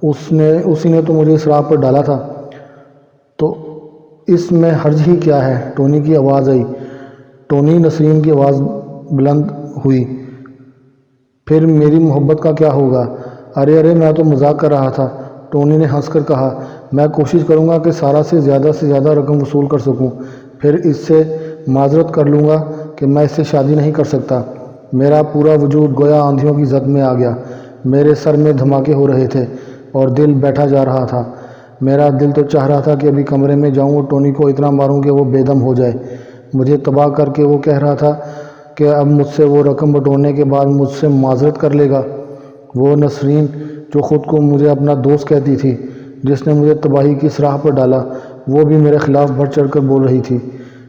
اسی نے تو مجھے اس راہ پر ڈالا تھا، تو اس میں حرج ہی کیا ہے؟ ٹونی کی آواز آئی۔ ٹونی، نسرین کی آواز بلند ہوئی۔ پھر میری محبت کا کیا ہوگا؟ ارے میں تو مذاق کر رہا تھا، ٹونی نے ہنس کر کہا۔ میں کوشش کروں گا کہ سارا سے زیادہ رقم وصول کر سکوں، پھر اس سے معذرت کر لوں گا کہ میں اس سے شادی نہیں کر سکتا۔ میرا پورا وجود گویا آندھیوں کی زد میں آ گیا۔ میرے سر میں دھماکے ہو رہے تھے اور دل بیٹھا جا رہا تھا۔ میرا دل تو چاہ رہا تھا کہ ابھی کمرے میں جاؤں اور ٹونی کو اتنا ماروں کہ وہ بے دم ہو جائے۔ مجھے تباہ کر کے وہ کہہ رہا تھا کہ اب مجھ سے وہ رقم بٹورنے کے بعد مجھ سے معذرت کر لے گا۔ وہ نسرین جو خود کو مجھے اپنا دوست کہتی تھی، جس نے مجھے تباہی کی راہ پر ڈالا، وہ بھی میرے خلاف بڑھ چڑھ کر بول رہی تھی۔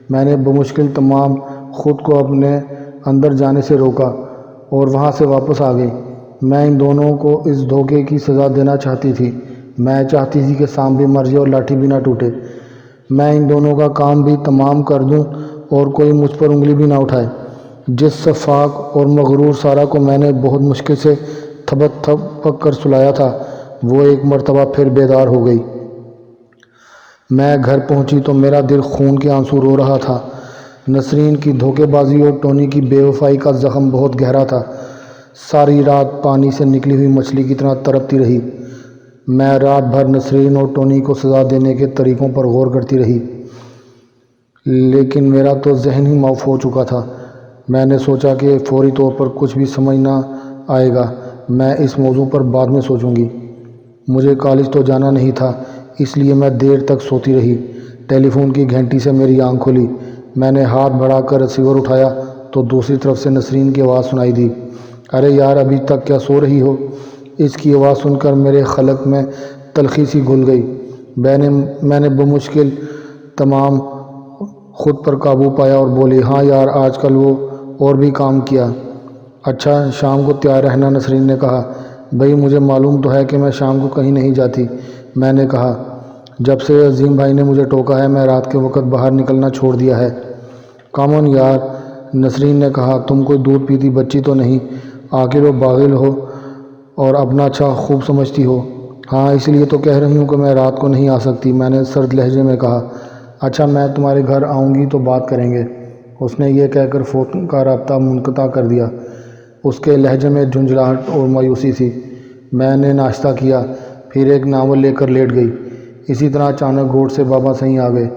میں نے بمشکل تمام خود کو اپنے اندر جانے سے روکا اور وہاں سے واپس آ گئی۔ میں ان دونوں کو اس دھوکے کی سزا دینا چاہتی تھی۔ میں چاہتی تھی کہ سانپ بھی مر جائے اور لاٹھی بھی نہ ٹوٹے۔ میں ان دونوں کا کام بھی تمام کر دوں اور کوئی مجھ پر انگلی بھی نہ اٹھائے۔ جس شفاق اور مغرور سارہ کو میں نے بہت مشکل سے تھپک تھپک کر سلایا تھا، وہ ایک مرتبہ پھر بیدار ہو گئی۔ میں گھر پہنچی تو میرا دل خون کے آنسو رو رہا تھا۔ نسرین کی دھوکے بازی اور ٹونی کی بے وفائی کا زخم بہت گہرا تھا۔ ساری رات پانی سے نکلی ہوئی مچھلی کی طرح تڑپتی رہی۔ میں رات بھر نسرین اور ٹونی کو سزا دینے کے طریقوں پر غور کرتی رہی، لیکن میرا تو ذہن ہی معاف ہو چکا تھا۔ میں نے سوچا کہ فوری طور پر کچھ بھی سمجھ نہ آئے گا، میں اس موضوع پر بعد میں سوچوں گی۔ مجھے کالج تو جانا نہیں تھا، اس لیے میں دیر تک سوتی رہی۔ ٹیلی فون کی گھنٹی سے میری آنکھ کھلی۔ میں نے ہاتھ بڑھا کر ریسیور اٹھایا تو دوسری طرف سے نسرین کی آواز سنائی دی۔ ارے یار، ابھی تک کیا سو رہی ہو؟ اس کی آواز سن کر میرے خلق میں تلخی سی گھل گئی۔ میں نے بمشکل تمام خود پر قابو پایا اور بولی، ہاں یار، آج کل وہ اور بھی کام کیا۔ اچھا، شام کو تیار رہنا، نسرین نے کہا۔ بھئی مجھے معلوم تو ہے کہ میں شام کو کہیں نہیں جاتی، میں نے کہا۔ جب سے عظیم بھائی نے مجھے ٹوکا ہے، میں رات کے وقت باہر نکلنا چھوڑ دیا ہے۔ کامن یار، نسرین نے کہا، تم کوئی دودھ پیتی بچی تو نہیں، عاقل و باقل ہو اور اپنا اچھا خوب سمجھتی ہو۔ ہاں، اس لیے تو کہہ رہی ہوں کہ میں رات کو نہیں آ سکتی، میں نے سرد لہجے میں کہا۔ اچھا، میں تمہارے گھر آؤں گی تو بات کریں گے، اس نے یہ کہہ کر فون کا رابطہ منقطع کر دیا۔ اس کے لہجے میں جھنجھلاہٹ اور مایوسی تھی۔ میں نے ناشتہ کیا، پھر ایک ناول لے کر لیٹ گئی۔ اسی طرح اچانک گوٹھ سے بابا سائیں آ گئے۔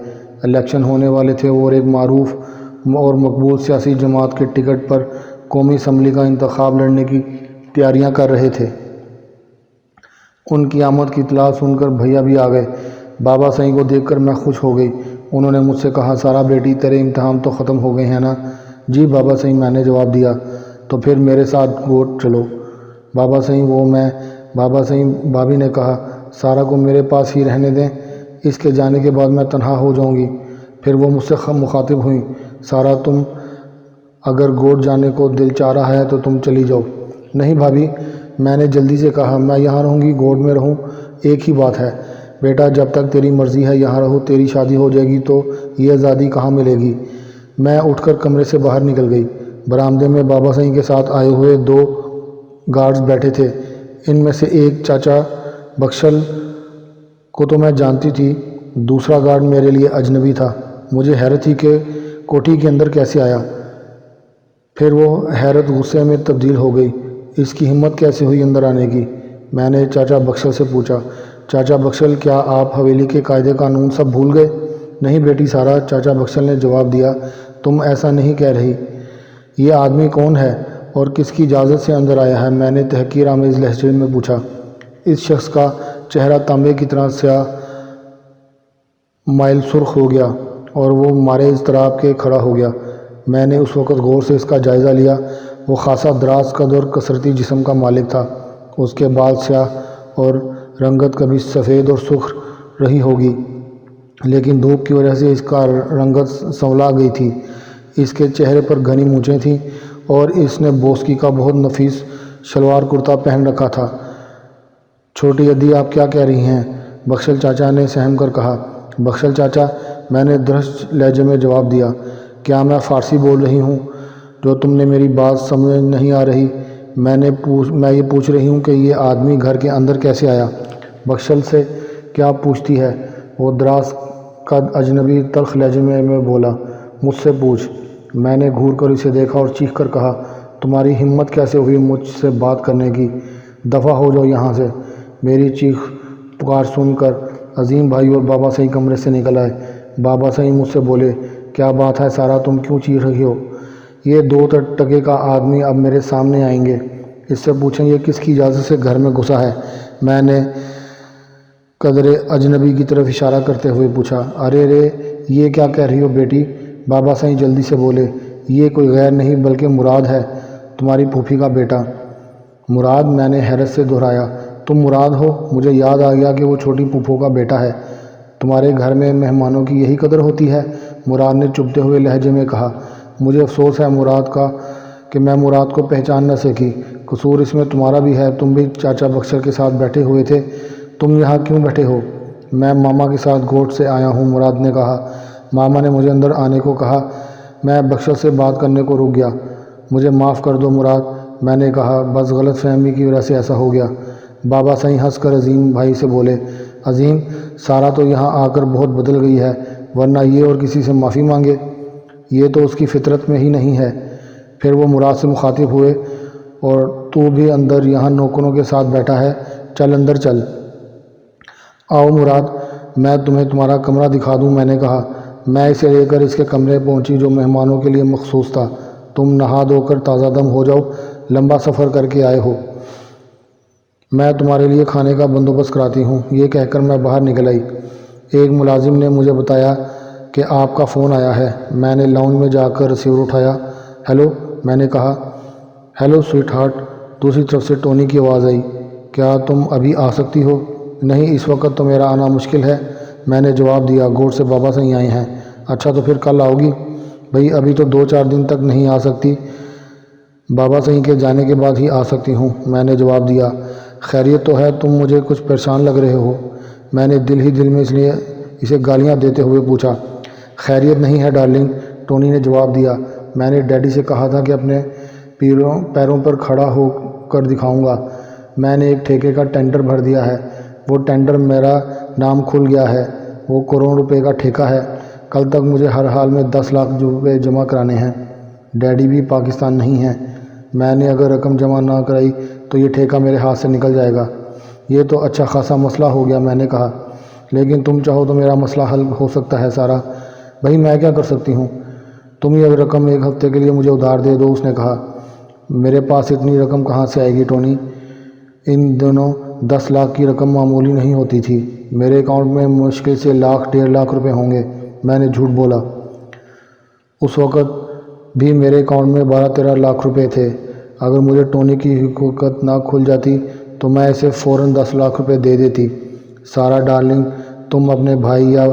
الیکشن ہونے والے تھے اور ایک معروف اور مقبول سیاسی جماعت کے ٹکٹ پر قومی اسمبلی کا انتخاب لڑنے کی تیاریاں کر رہے تھے۔ ان کی آمد کی اطلاع سن کر بھیا بھی آ گئے۔ بابا سائیں کو دیکھ کر میں خوش ہو گئی۔ انہوں نے مجھ سے کہا، سارہ بیٹی، تیرے امتحان تو ختم ہو گئے ہیں نا؟ جی بابا سائیں، میں نے جواب دیا۔ تو پھر میرے ساتھ گوٹھ چلو۔ بابا سائیں، وہ میں؟ بابا سائیں بھابھی نے کہا، سارہ کو میرے پاس ہی رہنے دیں، اس کے جانے کے بعد میں تنہا ہو جاؤں گی۔ پھر وہ مجھ سے مخاطب ہوئیں، سارہ، تم اگر گوٹھ جانے کو دل چاہ رہا ہے تو تم چلی جاؤ۔ نہیں بھابھی، میں نے جلدی سے کہا، میں یہاں رہوں گی، گوٹھ میں رہوں، ایک ہی بات ہے۔ بیٹا، جب تک تیری مرضی ہے یہاں رہو، تیری شادی ہو جائے گی تو یہ آزادی کہاں ملے گی؟ میں اٹھ کر کمرے سے باہر نکل گئی۔ برآمدے میں بابا سائیں کے ساتھ آئے ہوئے 2 گارڈز بیٹھے تھے۔ ان میں سے ایک چاچا بخشل کو تو میں جانتی تھی، دوسرا گارڈ میرے لیے اجنبی تھا۔ مجھے حیرت تھی کہ کوٹھی کے اندر کیسے آیا۔ پھر وہ حیرت غصے میں تبدیل ہو گئی۔ اس کی ہمت کیسے ہوئی اندر آنے کی؟ میں نے چاچا بخشل سے پوچھا، چاچا بخشل، کیا آپ حویلی کے قاعدے قانون سب بھول گئے؟ نہیں بیٹی سارہ، چاچا بخشل نے جواب دیا، تم ایسا نہیں کہہ رہی۔ یہ آدمی کون ہے اور کس کی اجازت سے اندر آیا ہے؟ میں نے تحقیر آمیز لہجے میں پوچھا۔ اس شخص کا چہرہ تانبے کی طرح سیاہ مائل سرخ ہو گیا اور وہ مارے اضطراب کے کھڑا ہو گیا۔ میں نے اس وقت غور سے اس کا جائزہ لیا۔ وہ خاصا دراز قد اور کثرتی جسم کا مالک تھا۔ اس کے بال سیاہ اور رنگت کبھی سفید اور سرخ رہی ہوگی، لیکن دھوپ کی وجہ سے اس کا رنگت سنولا گئی تھی۔ اس کے چہرے پر گھنی مونچھیں تھیں اور اس نے بوسکی کا بہت نفیس شلوار کرتا پہن رکھا تھا۔ چھوٹی ادی، آپ کیا کہہ رہی ہیں؟ بخشل چاچا نے سہم کر کہا۔ بخشل چاچا، میں نے درشت لہجے میں جواب دیا، کیا میں فارسی بول رہی ہوں جو تم نے میری بات سمجھ نہیں آ رہی؟ میں یہ پوچھ رہی ہوں کہ یہ آدمی گھر کے اندر کیسے آیا؟ بخشل سے کیا پوچھتی ہے؟ وہ دراز قد اجنبی تلخ لہجے میں بولا، مجھ سے پوچھ۔ میں نے گھور کر اسے دیکھا اور چیخ کر کہا، تمہاری ہمت کیسے ہوئی مجھ سے بات کرنے کی؟ دفع ہو جاؤ یہاں سے۔ میری چیخ پکار سن کر عظیم بھائی اور بابا سائیں کمرے سے نکل آئے۔ بابا سائیں مجھ سے بولے، کیا بات ہے سارہ، تم کیوں چیخ رہی ہو؟ یہ 2 ٹکے کا آدمی اب میرے سامنے آئیں گے؟ اس سے پوچھیں یہ کس کی اجازت سے گھر میں گھسا ہے؟ میں نے قدر اجنبی کی طرف اشارہ کرتے ہوئے پوچھا۔ ارے رے، یہ کیا کہہ رہی ہو بیٹی؟ بابا سائیں جلدی سے بولے۔ یہ کوئی غیر نہیں بلکہ مراد ہے، تمہاری پھوپھی کا بیٹا۔ مراد؟ میں نے حیرت سے دہرایا۔ تم مراد ہو؟ مجھے یاد آ گیا کہ وہ چھوٹی پھوپھو کا بیٹا ہے۔ تمہارے گھر میں مہمانوں کی یہی قدر ہوتی ہے؟ مراد نے چبھتے ہوئے لہجے میں کہا۔ مجھے افسوس ہے مراد کا کہ میں مراد کو پہچان نہ سکی۔ قصور اس میں تمہارا بھی ہے، تم بھی چاچا بخشر کے ساتھ بیٹھے ہوئے تھے۔ تم یہاں کیوں بیٹھے ہو؟ میں ماما کے ساتھ گوٹھ سے آیا ہوں، مراد نے کہا۔ ماما نے مجھے اندر آنے کو کہا۔ میں بخشر سے بات کرنے کو رک گیا۔ مجھے معاف کر دو مراد، میں نے کہا، بس غلط فہمی کی وجہ سے ایسا ہو گیا۔ بابا سائیں ہنس کر عظیم بھائی سے بولے۔ عظیم، سارا تو یہاں آ کر بہت بدل گئی ہے، ورنہ یہ اور کسی سے معافی مانگے؟ یہ تو اس کی فطرت میں ہی نہیں ہے۔ پھر وہ مراد سے مخاطب ہوئے، اور تو بھی اندر یہاں نوکروں کے ساتھ بیٹھا ہے، چل اندر چل۔ آؤ مراد، میں تمہیں تمہارا کمرہ دکھا دوں، میں نے کہا۔ میں اسے لے کر اس کے کمرے پہنچی جو مہمانوں کے لیے مخصوص تھا۔ تم نہا دھو کر تازہ دم ہو جاؤ، لمبا سفر کر کے آئے ہو۔ میں تمہارے لیے کھانے کا بندوبست کراتی ہوں۔ یہ کہہ کر میں باہر نکل آئی۔ ایک ملازم نے مجھے بتایا کہ آپ کا فون آیا ہے۔ میں نے لاؤنج میں جا کر ریسیور اٹھایا۔ ہیلو، میں نے کہا۔ ہیلو سویٹ ہارٹ، دوسری طرف سے ٹونی کی آواز آئی۔ کیا تم ابھی آ سکتی ہو؟ نہیں، اس وقت تو میرا آنا مشکل ہے، میں نے جواب دیا۔ گوٹھ سے بابا سائیں آئے ہیں۔ اچھا، تو پھر کل آؤ گی؟ بھئی ابھی تو 2-4 دن تک نہیں آ سکتی، بابا سائیں کے جانے کے بعد ہی آ سکتی ہوں، میں نے جواب دیا۔ خیریت تو ہے؟ تم مجھے کچھ پریشان لگ رہے ہو، میں نے دل ہی دل میں اس لیے اسے گالیاں دیتے ہوئے پوچھا۔ خیریت نہیں ہے ڈارلنگ، ٹونی نے جواب دیا۔ میں نے ڈیڈی سے کہا تھا کہ اپنے پیروں پر کھڑا ہو کر دکھاؤں گا۔ میں نے ایک ٹھیکے کا ٹینڈر بھر دیا ہے، وہ ٹینڈر میرا نام کھل گیا ہے، وہ کروڑ روپے کا ٹھیکہ ہے۔ کل تک مجھے ہر حال میں 10 لاکھ روپے جمع کرانے ہیں۔ ڈیڈی بھی پاکستان نہیں ہیں، میں نے اگر رقم جمع نہ کرائی تو یہ ٹھیکہ میرے ہاتھ سے نکل جائے گا۔ یہ تو اچھا خاصا مسئلہ ہو گیا، میں نے کہا۔ لیکن تم چاہو تو میرا مسئلہ حل ہو سکتا ہے سارا۔ بھائی میں کیا کر سکتی ہوں؟ تم یہ رقم 1 ہفتے کے لیے مجھے ادھار دے دو، اس نے کہا۔ میرے پاس اتنی رقم کہاں سے آئے گی ٹونی؟ ان دنوں 10 لاکھ کی رقم معمولی نہیں ہوتی تھی۔ میرے اکاؤنٹ میں مشکل سے 1-1.5 لاکھ روپے ہوں گے، میں نے جھوٹ بولا۔ اس وقت بھی میرے اکاؤنٹ میں 12-13 لاکھ روپے تھے۔ اگر مجھے ٹونی کی حقیقت نہ کھل جاتی تو میں اسے فوراً 10 لاکھ روپے دے دیتی۔ سارا ڈارلنگ، تم اپنے بھائی یا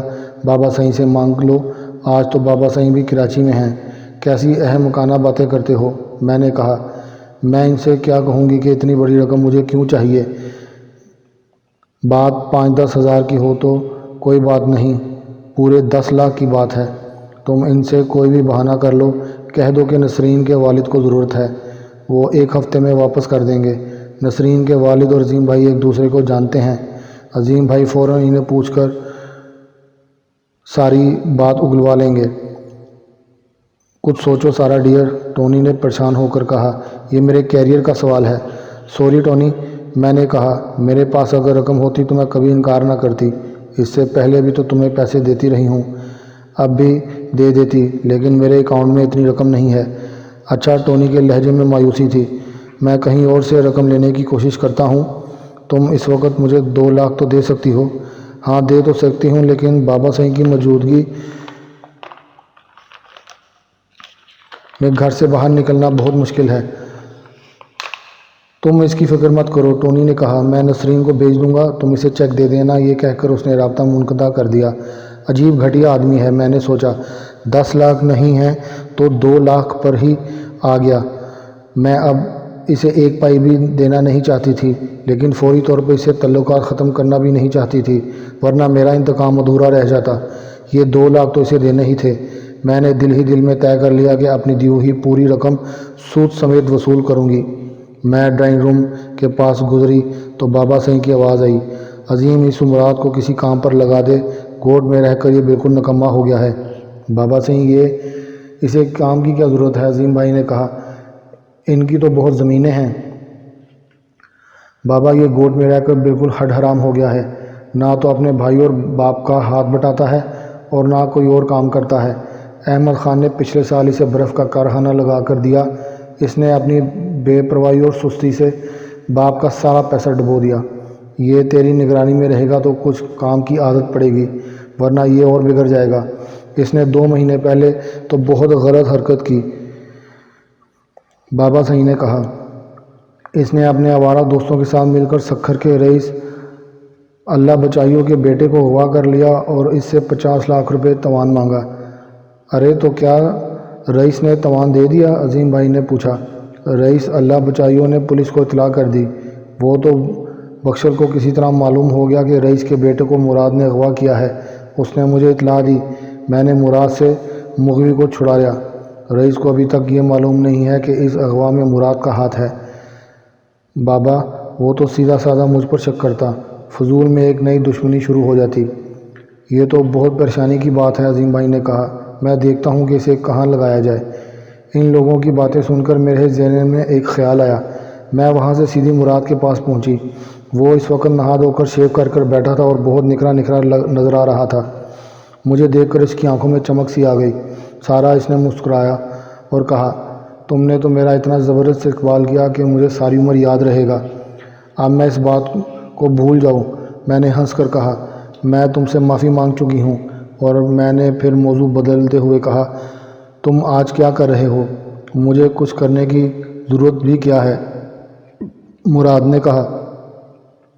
بابا سائیں سے مانگ لو، آج تو بابا سائیں بھی کراچی میں ہیں۔ کیسی احمقانہ باتیں کرتے ہو، میں نے کہا۔ میں ان سے کیا کہوں گی کہ اتنی بڑی رقم مجھے کیوں چاہیے؟ بات 5-10 ہزار کی ہو تو کوئی بات نہیں، پورے 10 لاکھ کی بات ہے۔ تم ان سے کوئی بھی بہانہ کر لو، کہہ دو کہ نسرین کے والد کو ضرورت ہے، وہ 1 ہفتے میں واپس کر دیں گے۔ نسرین کے والد اور عظیم بھائی ایک دوسرے کو جانتے ہیں۔ عظیم بھائی فوراً انہیں پوچھ کر ساری بات اگلوا لیں گے۔ کچھ سوچو سارا ڈیئر، ٹونی نے پریشان ہو کر کہا۔ یہ میرے کیریئر کا سوال ہے۔ سوری ٹونی، میں نے کہا۔ میرے پاس اگر رقم ہوتی تو میں کبھی انکار نہ کرتی، اس سے پہلے بھی تو تمہیں پیسے دیتی رہی ہوں، اب بھی دے دیتی، لیکن میرے اکاؤنٹ میں اتنی رقم نہیں ہے۔ اچھا، ٹونی کے لہجے میں مایوسی تھی۔ میں کہیں اور سے رقم لینے کی کوشش کرتا ہوں۔ تم اس وقت مجھے 2 لاکھ تو دے سکتی ہو؟ ہاں دے تو سکتی ہوں، لیکن بابا سائیں کی موجودگی میں گھر سے باہر نکلنا بہت مشکل ہے۔ تم اس کی فکر مت کرو، ٹونی نے کہا۔ میں نسرین کو بھیج دوں گا، تم اسے چیک دے دینا، یہ کہہ کر اس نے رابطہ منقطع کر دیا۔ عجیب گھٹیا آدمی ہے، میں نے سوچا۔ 10 لاکھ نہیں ہیں تو 2 لاکھ پر ہی آ گیا۔ میں اب اسے 1 پائی بھی دینا نہیں چاہتی تھی، لیکن فوری طور پر اسے تعلقات ختم کرنا بھی نہیں چاہتی تھی، ورنہ میرا انتقام ادھورا رہ جاتا۔ یہ 2 لاکھ تو اسے دینے ہی تھے۔ میں نے دل ہی دل میں طے کر لیا کہ اپنی دی ہوئی پوری رقم سود سمیت وصول کروں گی۔ میں ڈرائنگ روم کے پاس گزری تو بابا سائیں کی آواز آئی۔ عظیم، اس مراد کو کسی کام پر لگا دے، گوٹھ میں رہ کر یہ بالکل نکما ہو گیا ہے۔ بابا سائیں، اسے کام کی کیا ضرورت ہے؟ عظیم بھائی نے کہا۔ ان کی تو بہت زمینیں ہیں بابا، یہ گوٹھ میں رہ کر بالکل ہڈ حرام ہو گیا ہے، نہ تو اپنے بھائی اور باپ کا ہاتھ بٹاتا ہے اور نہ کوئی اور کام کرتا ہے۔ احمد خان نے پچھلے سال اسے برف کا کارخانہ لگا کر دیا، اس نے اپنی بے پرواہی اور سستی سے باپ کا سارا پیسہ ڈبو دیا۔ یہ تیری نگرانی میں رہے گا تو کچھ کام کی عادت پڑے گی، ورنہ یہ اور بگڑ جائے گا۔ اس نے 2 مہینے پہلے تو بہت غلط حرکت کی، بابا صاحب نے کہا۔ اس نے اپنے آوارہ دوستوں کے ساتھ مل کر سکھر کے رئیس اللہ بچائیوں کے بیٹے کو اغوا کر لیا اور اس سے 50 لاکھ روپے تاوان مانگا۔ ارے تو کیا رئیس نے تاوان دے دیا؟ عظیم بھائی نے پوچھا۔ رئیس اللہ بچائیوں نے پولیس کو اطلاع کر دی۔ وہ تو بخشل کو کسی طرح معلوم ہو گیا کہ رئیس کے بیٹے کو مراد نے اغوا کیا ہے۔ اس نے مجھے اطلاع دی، میں نے مراد سے مغوی کو چھڑایا۔ رئیس کو ابھی تک یہ معلوم نہیں ہے کہ اس اغوا میں مراد کا ہاتھ ہے۔ بابا وہ تو سیدھا سادہ مجھ پر شک کرتا، فضول میں ایک نئی دشمنی شروع ہو جاتی۔ یہ تو بہت پریشانی کی بات ہے، عظیم بھائی نے کہا۔ میں دیکھتا ہوں کہ اسے کہاں لگایا جائے۔ ان لوگوں کی باتیں سن کر میرے ذہن میں ایک خیال آیا۔ میں وہاں سے سیدھی مراد کے پاس پہنچی۔ وہ اس وقت نہا دھو کر شیو کر بیٹھا تھا اور بہت نکھرا نکھرا نظر آ رہا تھا۔ مجھے دیکھ کر اس کی آنکھوں میں چمک سی آ گئی۔ سارا اس نے مسکرایا اور کہا، تم نے تو میرا اتنا زبردست استقبال کیا کہ مجھے ساری عمر یاد رہے گا۔ اب میں اس بات کو بھول جاؤں۔ میں نے ہنس کر کہا، میں تم سے معافی مانگ چکی ہوں۔ اور میں نے پھر موضوع بدلتے ہوئے کہا، تم آج کیا کر رہے ہو؟ مجھے کچھ کرنے کی ضرورت بھی کیا ہے؟ مراد نے کہا،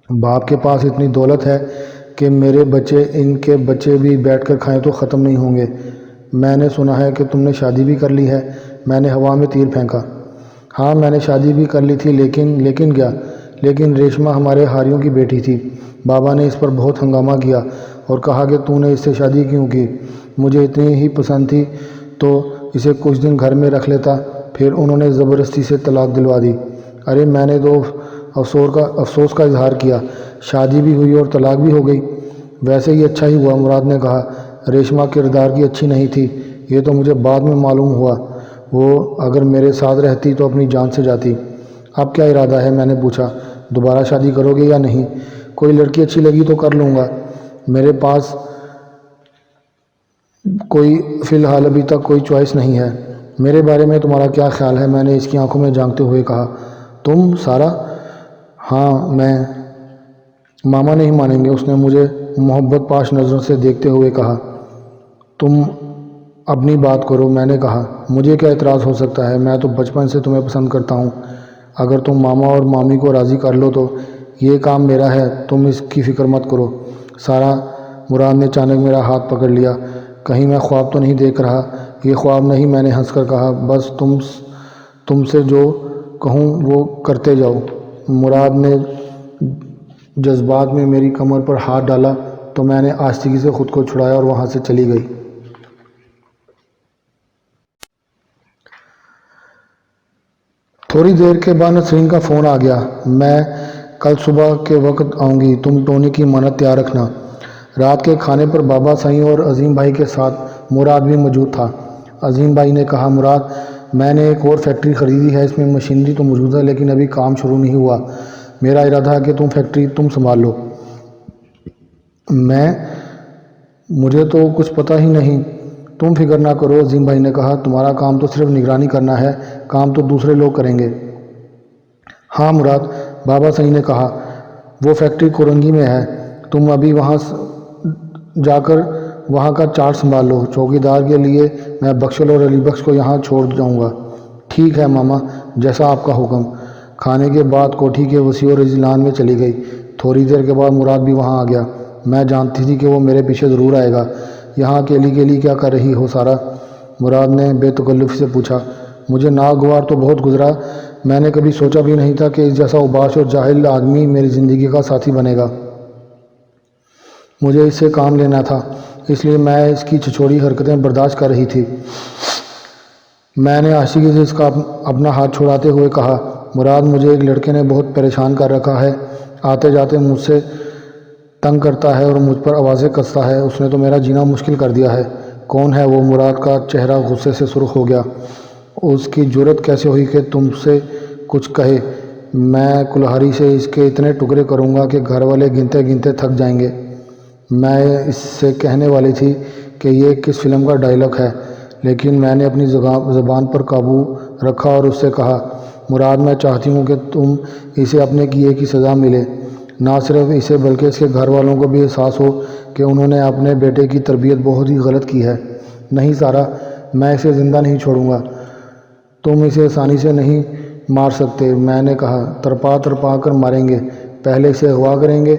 باپ کے پاس اتنی دولت ہے کہ میرے بچے ان کے بچے بھی بیٹھ کر کھائیں تو ختم نہیں ہوں گے۔ میں نے سنا ہے کہ تم نے شادی بھی کر لی ہے۔ میں نے ہوا میں تیر پھینکا۔ ہاں میں نے شادی بھی کر لی تھی، لیکن کیا؟ لیکن ریشما ہمارے ہاریوں کی بیٹی تھی۔ بابا نے اس پر بہت ہنگامہ کیا اور کہا کہ تو نے اس سے شادی کیوں کی؟ مجھے اتنی ہی پسند تھی تو اسے کچھ دن گھر میں رکھ لیتا، پھر انہوں نے زبردستی سے طلاق دلوا دی۔ ارے میں نے تو افسوس کا اظہار کیا، شادی بھی ہوئی اور طلاق بھی ہو گئی۔ ویسے ہی اچھا ہی ہوا، مراد نے کہا۔ ریشما کردار کی اچھی نہیں تھی، یہ تو مجھے بعد میں معلوم ہوا۔ وہ اگر میرے ساتھ رہتی تو اپنی جان سے جاتی۔ اب کیا ارادہ ہے؟ میں نے پوچھا۔ دوبارہ شادی کرو گے یا نہیں؟ کوئی لڑکی اچھی لگی تو کر لوں گا۔ میرے پاس کوئی فی الحال ابھی تک کوئی چوائس نہیں ہے۔ میرے بارے میں تمہارا کیا خیال ہے؟ میں نے اس کی آنکھوں میں جھانکتے ہوئے کہا۔ تم سارا؟ ہاں میں۔ ماما نہیں مانیں گے، اس نے مجھے محبت پاش نظروں سے دیکھتے ہوئے کہا۔ تم اپنی بات کرو، میں نے کہا۔ مجھے کیا اعتراض ہو سکتا ہے؟ میں تو بچپن سے تمہیں پسند کرتا ہوں۔ اگر تم ماما اور مامی کو راضی کر لو تو یہ کام میرا ہے، تم اس کی فکر مت کرو۔ سارا، مراد نے اچانک میرا ہاتھ پکڑ لیا۔ کہیں میں خواب تو نہیں دیکھ رہا؟ یہ خواب نہیں، میں نے ہنس کر کہا۔ بس تم سے جو کہوں وہ کرتے جاؤ۔ مراد نے جذبات میں میری کمر پر ہاتھ ڈالا تو میں نے آہستگی سے خود کو چھڑایا اور وہاں سے چلی گئی۔ تھوڑی دیر کے بعد نسرین کا فون آ گیا۔ میں کل صبح کے وقت آؤں گی، تم ٹونی کی امانت تیار رکھنا۔ رات کے کھانے پر بابا سائیں اور عظیم بھائی کے ساتھ مراد بھی موجود تھا۔ عظیم بھائی نے کہا، مراد میں نے ایک اور فیکٹری خریدی ہے، اس میں مشینری تو موجود ہے لیکن ابھی کام شروع نہیں ہوا۔ میرا ارادہ ہے کہ فیکٹری تم سنبھال لو۔ مجھے تو کچھ پتہ ہی نہیں۔ تم فکر نہ کرو، عظیم بھائی نے کہا، تمہارا کام تو صرف نگرانی کرنا ہے، کام تو دوسرے لوگ کریں گے۔ ہاں مراد، بابا سائیں نے کہا، وہ فیکٹری کورنگی میں ہے، تم ابھی وہاں جا کر وہاں کا چارٹ سنبھال لو۔ چوکیدار کے لیے میں بخشل اور علی بخش کو یہاں چھوڑ جاؤں گا۔ ٹھیک ہے ماما، جیسا آپ کا حکم۔ کھانے کے بعد کوٹھی کے وسیع اور اجلان میں چلی گئی۔ تھوڑی دیر کے بعد مراد بھی وہاں آ گیا۔ میں جانتی تھی کہ وہ میرے پیچھے ضرور آئے گا۔ یہاں اکیلی کیا کر رہی ہو سارا؟ مراد نے بے تکلفی سے پوچھا۔ مجھے ناگوار تو بہت گزرا، میں نے کبھی سوچا بھی نہیں تھا کہ اس جیسا اوباش اور جاہل آدمی میری زندگی کا ساتھی بنے گا۔ مجھے اس سے کام لینا تھا، اس لیے میں اس کی چھچوڑی حرکتیں برداشت کر رہی تھی۔ میں نے آہستگی سے اس کا اپنا ہاتھ چھڑاتے ہوئے کہا، مراد مجھے ایک لڑکے نے بہت پریشان کر رکھا ہے، آتے جاتے مجھ سے تنگ کرتا ہے اور مجھ پر آوازیں کستا ہے، اس نے تو میرا جینا مشکل کر دیا ہے۔ کون ہے وہ؟ مراد کا چہرہ غصے سے سرخ ہو گیا۔ اس کی جرأت کیسے ہوئی کہ تم سے کچھ کہے؟ میں کلہاڑی سے اس کے اتنے ٹکڑے کروں گا کہ گھر والے گنتے گنتے تھک جائیں گے۔ میں اس سے کہنے والی تھی کہ یہ کس فلم کا ڈائلاگ ہے، لیکن میں نے اپنی زبان پر قابو رکھا اور اس سے کہا، مراد میں چاہتی ہوں کہ تم اسے اپنے کیے کی سزا ملے، نہ صرف اسے بلکہ اس کے گھر والوں کو بھی احساس ہو کہ انہوں نے اپنے بیٹے کی تربیت بہت ہی غلط کی ہے۔ نہیں سارہ، میں اسے زندہ نہیں چھوڑوں گا، تم اسے آسانی سے نہیں مار سکتے، میں نے کہا، تڑپا تڑپا کر ماریں گے، پہلے اسے اغوا کریں گے،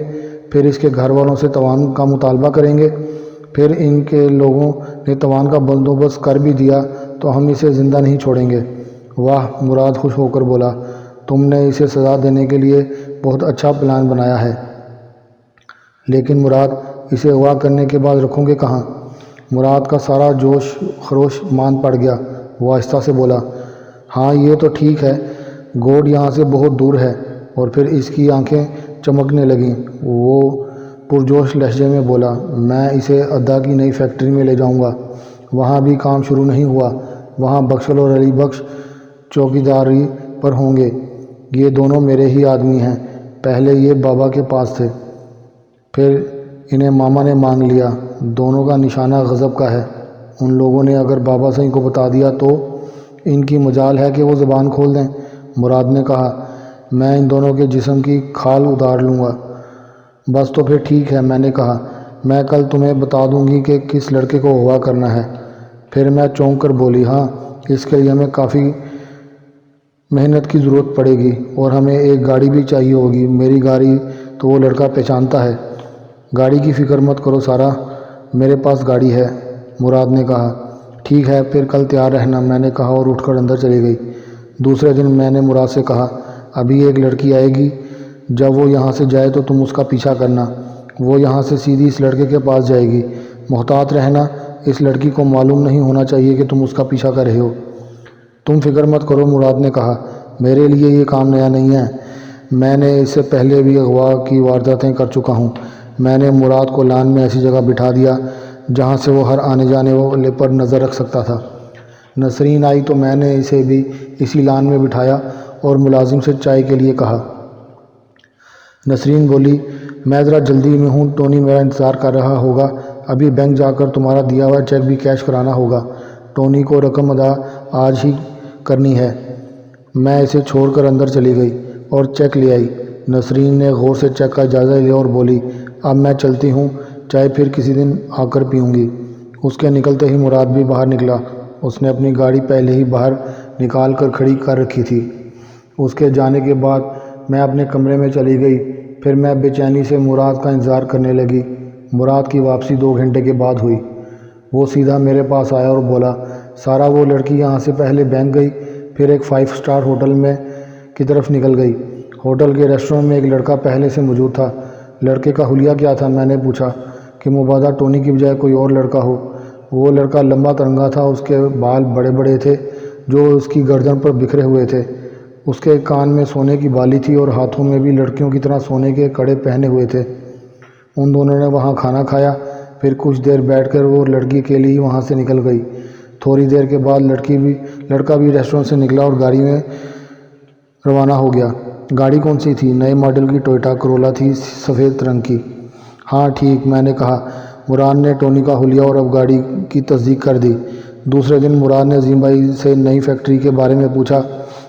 پھر اس کے گھر والوں سے تاوان کا مطالبہ کریں گے، پھر ان کے لوگوں نے تاوان کا بندوبست کر بھی دیا تو ہم اسے زندہ نہیں چھوڑیں گے۔ واہ، مراد خوش ہو کر بولا، تم نے اسے سزا دینے کے لیے بہت اچھا پلان بنایا ہے، لیکن مراد، اسے اغوا کرنے کے بعد رکھو گے کہاں؟ مراد کا سارا جوش خروش مان پڑ گیا، وہ آہستہ سے بولا، ہاں یہ تو ٹھیک ہے، گوڈ یہاں سے بہت دور ہے، اور پھر اس کی آنکھیں چمکنے لگیں، وہ پرجوش لہجے میں بولا، میں اسے ادا کی نئی فیکٹری میں لے جاؤں گا، وہاں ابھی کام شروع نہیں ہوا، وہاں بخشل اور علی بخش چوکیداری پر ہوں گے، یہ دونوں میرے ہی آدمی ہیں، پہلے یہ بابا کے پاس تھے، پھر انہیں ماما نے مانگ لیا، دونوں کا نشانہ غضب کا ہے، ان لوگوں نے اگر بابا صاحب کو بتا دیا تو ان کی مجال ہے کہ وہ زبان کھول دیں۔ مراد نے کہا، میں ان دونوں کے جسم کی کھال اتار لوں گا۔ بس تو پھر ٹھیک ہے، میں نے کہا، میں کل تمہیں بتا دوں گی کہ کس لڑکے کو اغوا کرنا ہے۔ پھر میں چونک کر بولی، ہاں، اس کے لیے ہمیں کافی محنت کی ضرورت پڑے گی اور ہمیں ایک گاڑی بھی چاہیے ہوگی، میری گاڑی تو وہ لڑکا پہچانتا ہے۔ گاڑی کی فکر مت کرو سارہ، میرے پاس گاڑی ہے، مراد نے کہا۔ ٹھیک ہے، پھر کل تیار رہنا، میں نے کہا اور اٹھ کر اندر چلی گئی۔ دوسرے دن میں نے مراد سے کہا، ابھی ایک لڑکی آئے گی، جب وہ یہاں سے جائے تو تم اس کا پیچھا کرنا، وہ یہاں سے سیدھی اس لڑکے کے پاس جائے گی، محتاط رہنا، اس لڑکی کو معلوم نہیں ہونا چاہیے کہ تم اس کا پیچھا کر رہے ہو۔ تم فکر مت کرو، مراد نے کہا، میرے لیے یہ کام نیا نہیں ہے، میں نے اس سے پہلے بھی اغوا کی وارداتیں کر چکا ہوں۔ میں نے مراد کو لان میں ایسی جگہ بٹھا دیا جہاں سے وہ ہر آنے جانے والے پر نظر رکھ سکتا تھا۔ نسرین آئی تو میں نے اسے بھی اسی لان میں بٹھایا اور ملازم سے چائے کے لیے کہا۔ نسرین بولی، میں ذرا جلدی میں ہوں، ٹونی میرا انتظار کر رہا ہوگا، ابھی بینک جا کر تمہارا دیا ہوا چیک بھی کیش کرانا ہوگا، ٹونی کو رقم ادا آج ہی کرنی ہے۔ میں اسے چھوڑ کر اندر چلی گئی اور چیک لے آئی۔ نسرین نے غور سے چیک کا جائزہ لیا اور بولی، اب میں چلتی ہوں، چائے پھر کسی دن آ کر پیوں گی۔ اس کے نکلتے ہی مراد بھی باہر نکلا، اس نے اپنی گاڑی پہلے ہی باہر نکال کر کھڑی کر رکھی تھی۔ اس کے جانے کے بعد میں اپنے کمرے میں چلی گئی، پھر میں بے چینی سے مراد کا انتظار کرنے لگی۔ مراد کی واپسی 2 گھنٹے کے بعد ہوئی۔ وہ سیدھا میرے پاس آیا اور بولا، سارہ، وہ لڑکی یہاں سے پہلے بینک گئی، پھر ایک 5 اسٹار ہوٹل میں کی طرف نکل گئی۔ ہوٹل کے ریسٹورنٹ میں ایک لڑکا پہلے سے موجود تھا۔ لڑکے کا حلیہ کیا تھا؟ میں نے پوچھا کہ مبادہ ٹونی کی بجائے کوئی اور لڑکا ہو۔ وہ لڑکا لمبا ترنگا تھا، اس کے بال بڑے بڑے تھے جو اس کی گردن پر بکھرے ہوئے تھے، اس کے کان میں سونے کی بالی تھی اور ہاتھوں میں بھی لڑکیوں کی طرح سونے کے کڑے پہنے ہوئے تھے۔ ان دونوں نے وہاں کھانا کھایا، پھر کچھ دیر بیٹھ کر وہ لڑکی کے لیے وہاں سے نکل گئی۔ تھوڑی دیر کے بعد لڑکا بھی ریسٹورنٹ سے نکلا اور گاڑی میں روانہ ہو گیا۔ گاڑی کون سی تھی؟ نئے ماڈل کی ٹویوٹا کرولا تھی، سفید رنگ کی۔ ہاں ٹھیک، میں نے کہا۔ مراد نے ٹونی کا حلیہ اور اب گاڑی کی تصدیق کر دی۔ دوسرے دن مراد نے عظیم بھائی سے نئی فیکٹری کے بارے میں پوچھا۔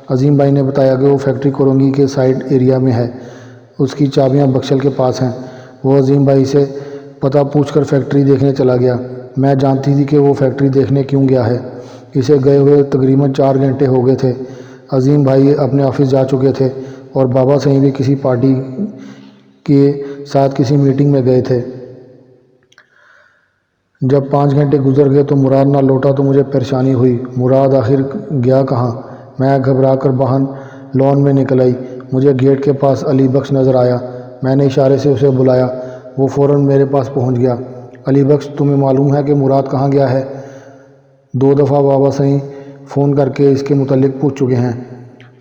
عظیم بھائی نے بتایا کہ وہ فیکٹری کورنگی کے سائڈ ایریا میں ہے، اس کی چابیاں بخشل کے پاس ہیں۔ وہ عظیم بھائی سے پتہ پوچھ کر فیکٹری دیکھنے چلا گیا۔ میں جانتی تھی کہ وہ فیکٹری دیکھنے کیوں گیا ہے، اسے گئے ہوئے تقریباً 4 گھنٹے ہو گئے تھے۔ عظیم بھائی اپنے آفس جا چکے تھے اور بابا صاحب بھی کسی پارٹی کے ساتھ کسی میٹنگ میں گئے تھے۔ جب 5 گھنٹے گزر گئے تو مراد نہ لوٹا تو مجھے پریشانی ہوئی، مراد آخر گیا کہاں؟ میں گھبرا کر باہر لان میں نکل آئی۔ مجھے گیٹ کے پاس علی بخش نظر آیا، میں نے اشارے سے اسے بلایا، وہ فوراً میرے پاس پہنچ گیا۔ علی بخش، تمہیں معلوم ہے کہ مراد کہاں گیا ہے؟ 2 دفعہ بابا صاحب فون کر کے اس کے متعلق پوچھ چکے ہیں۔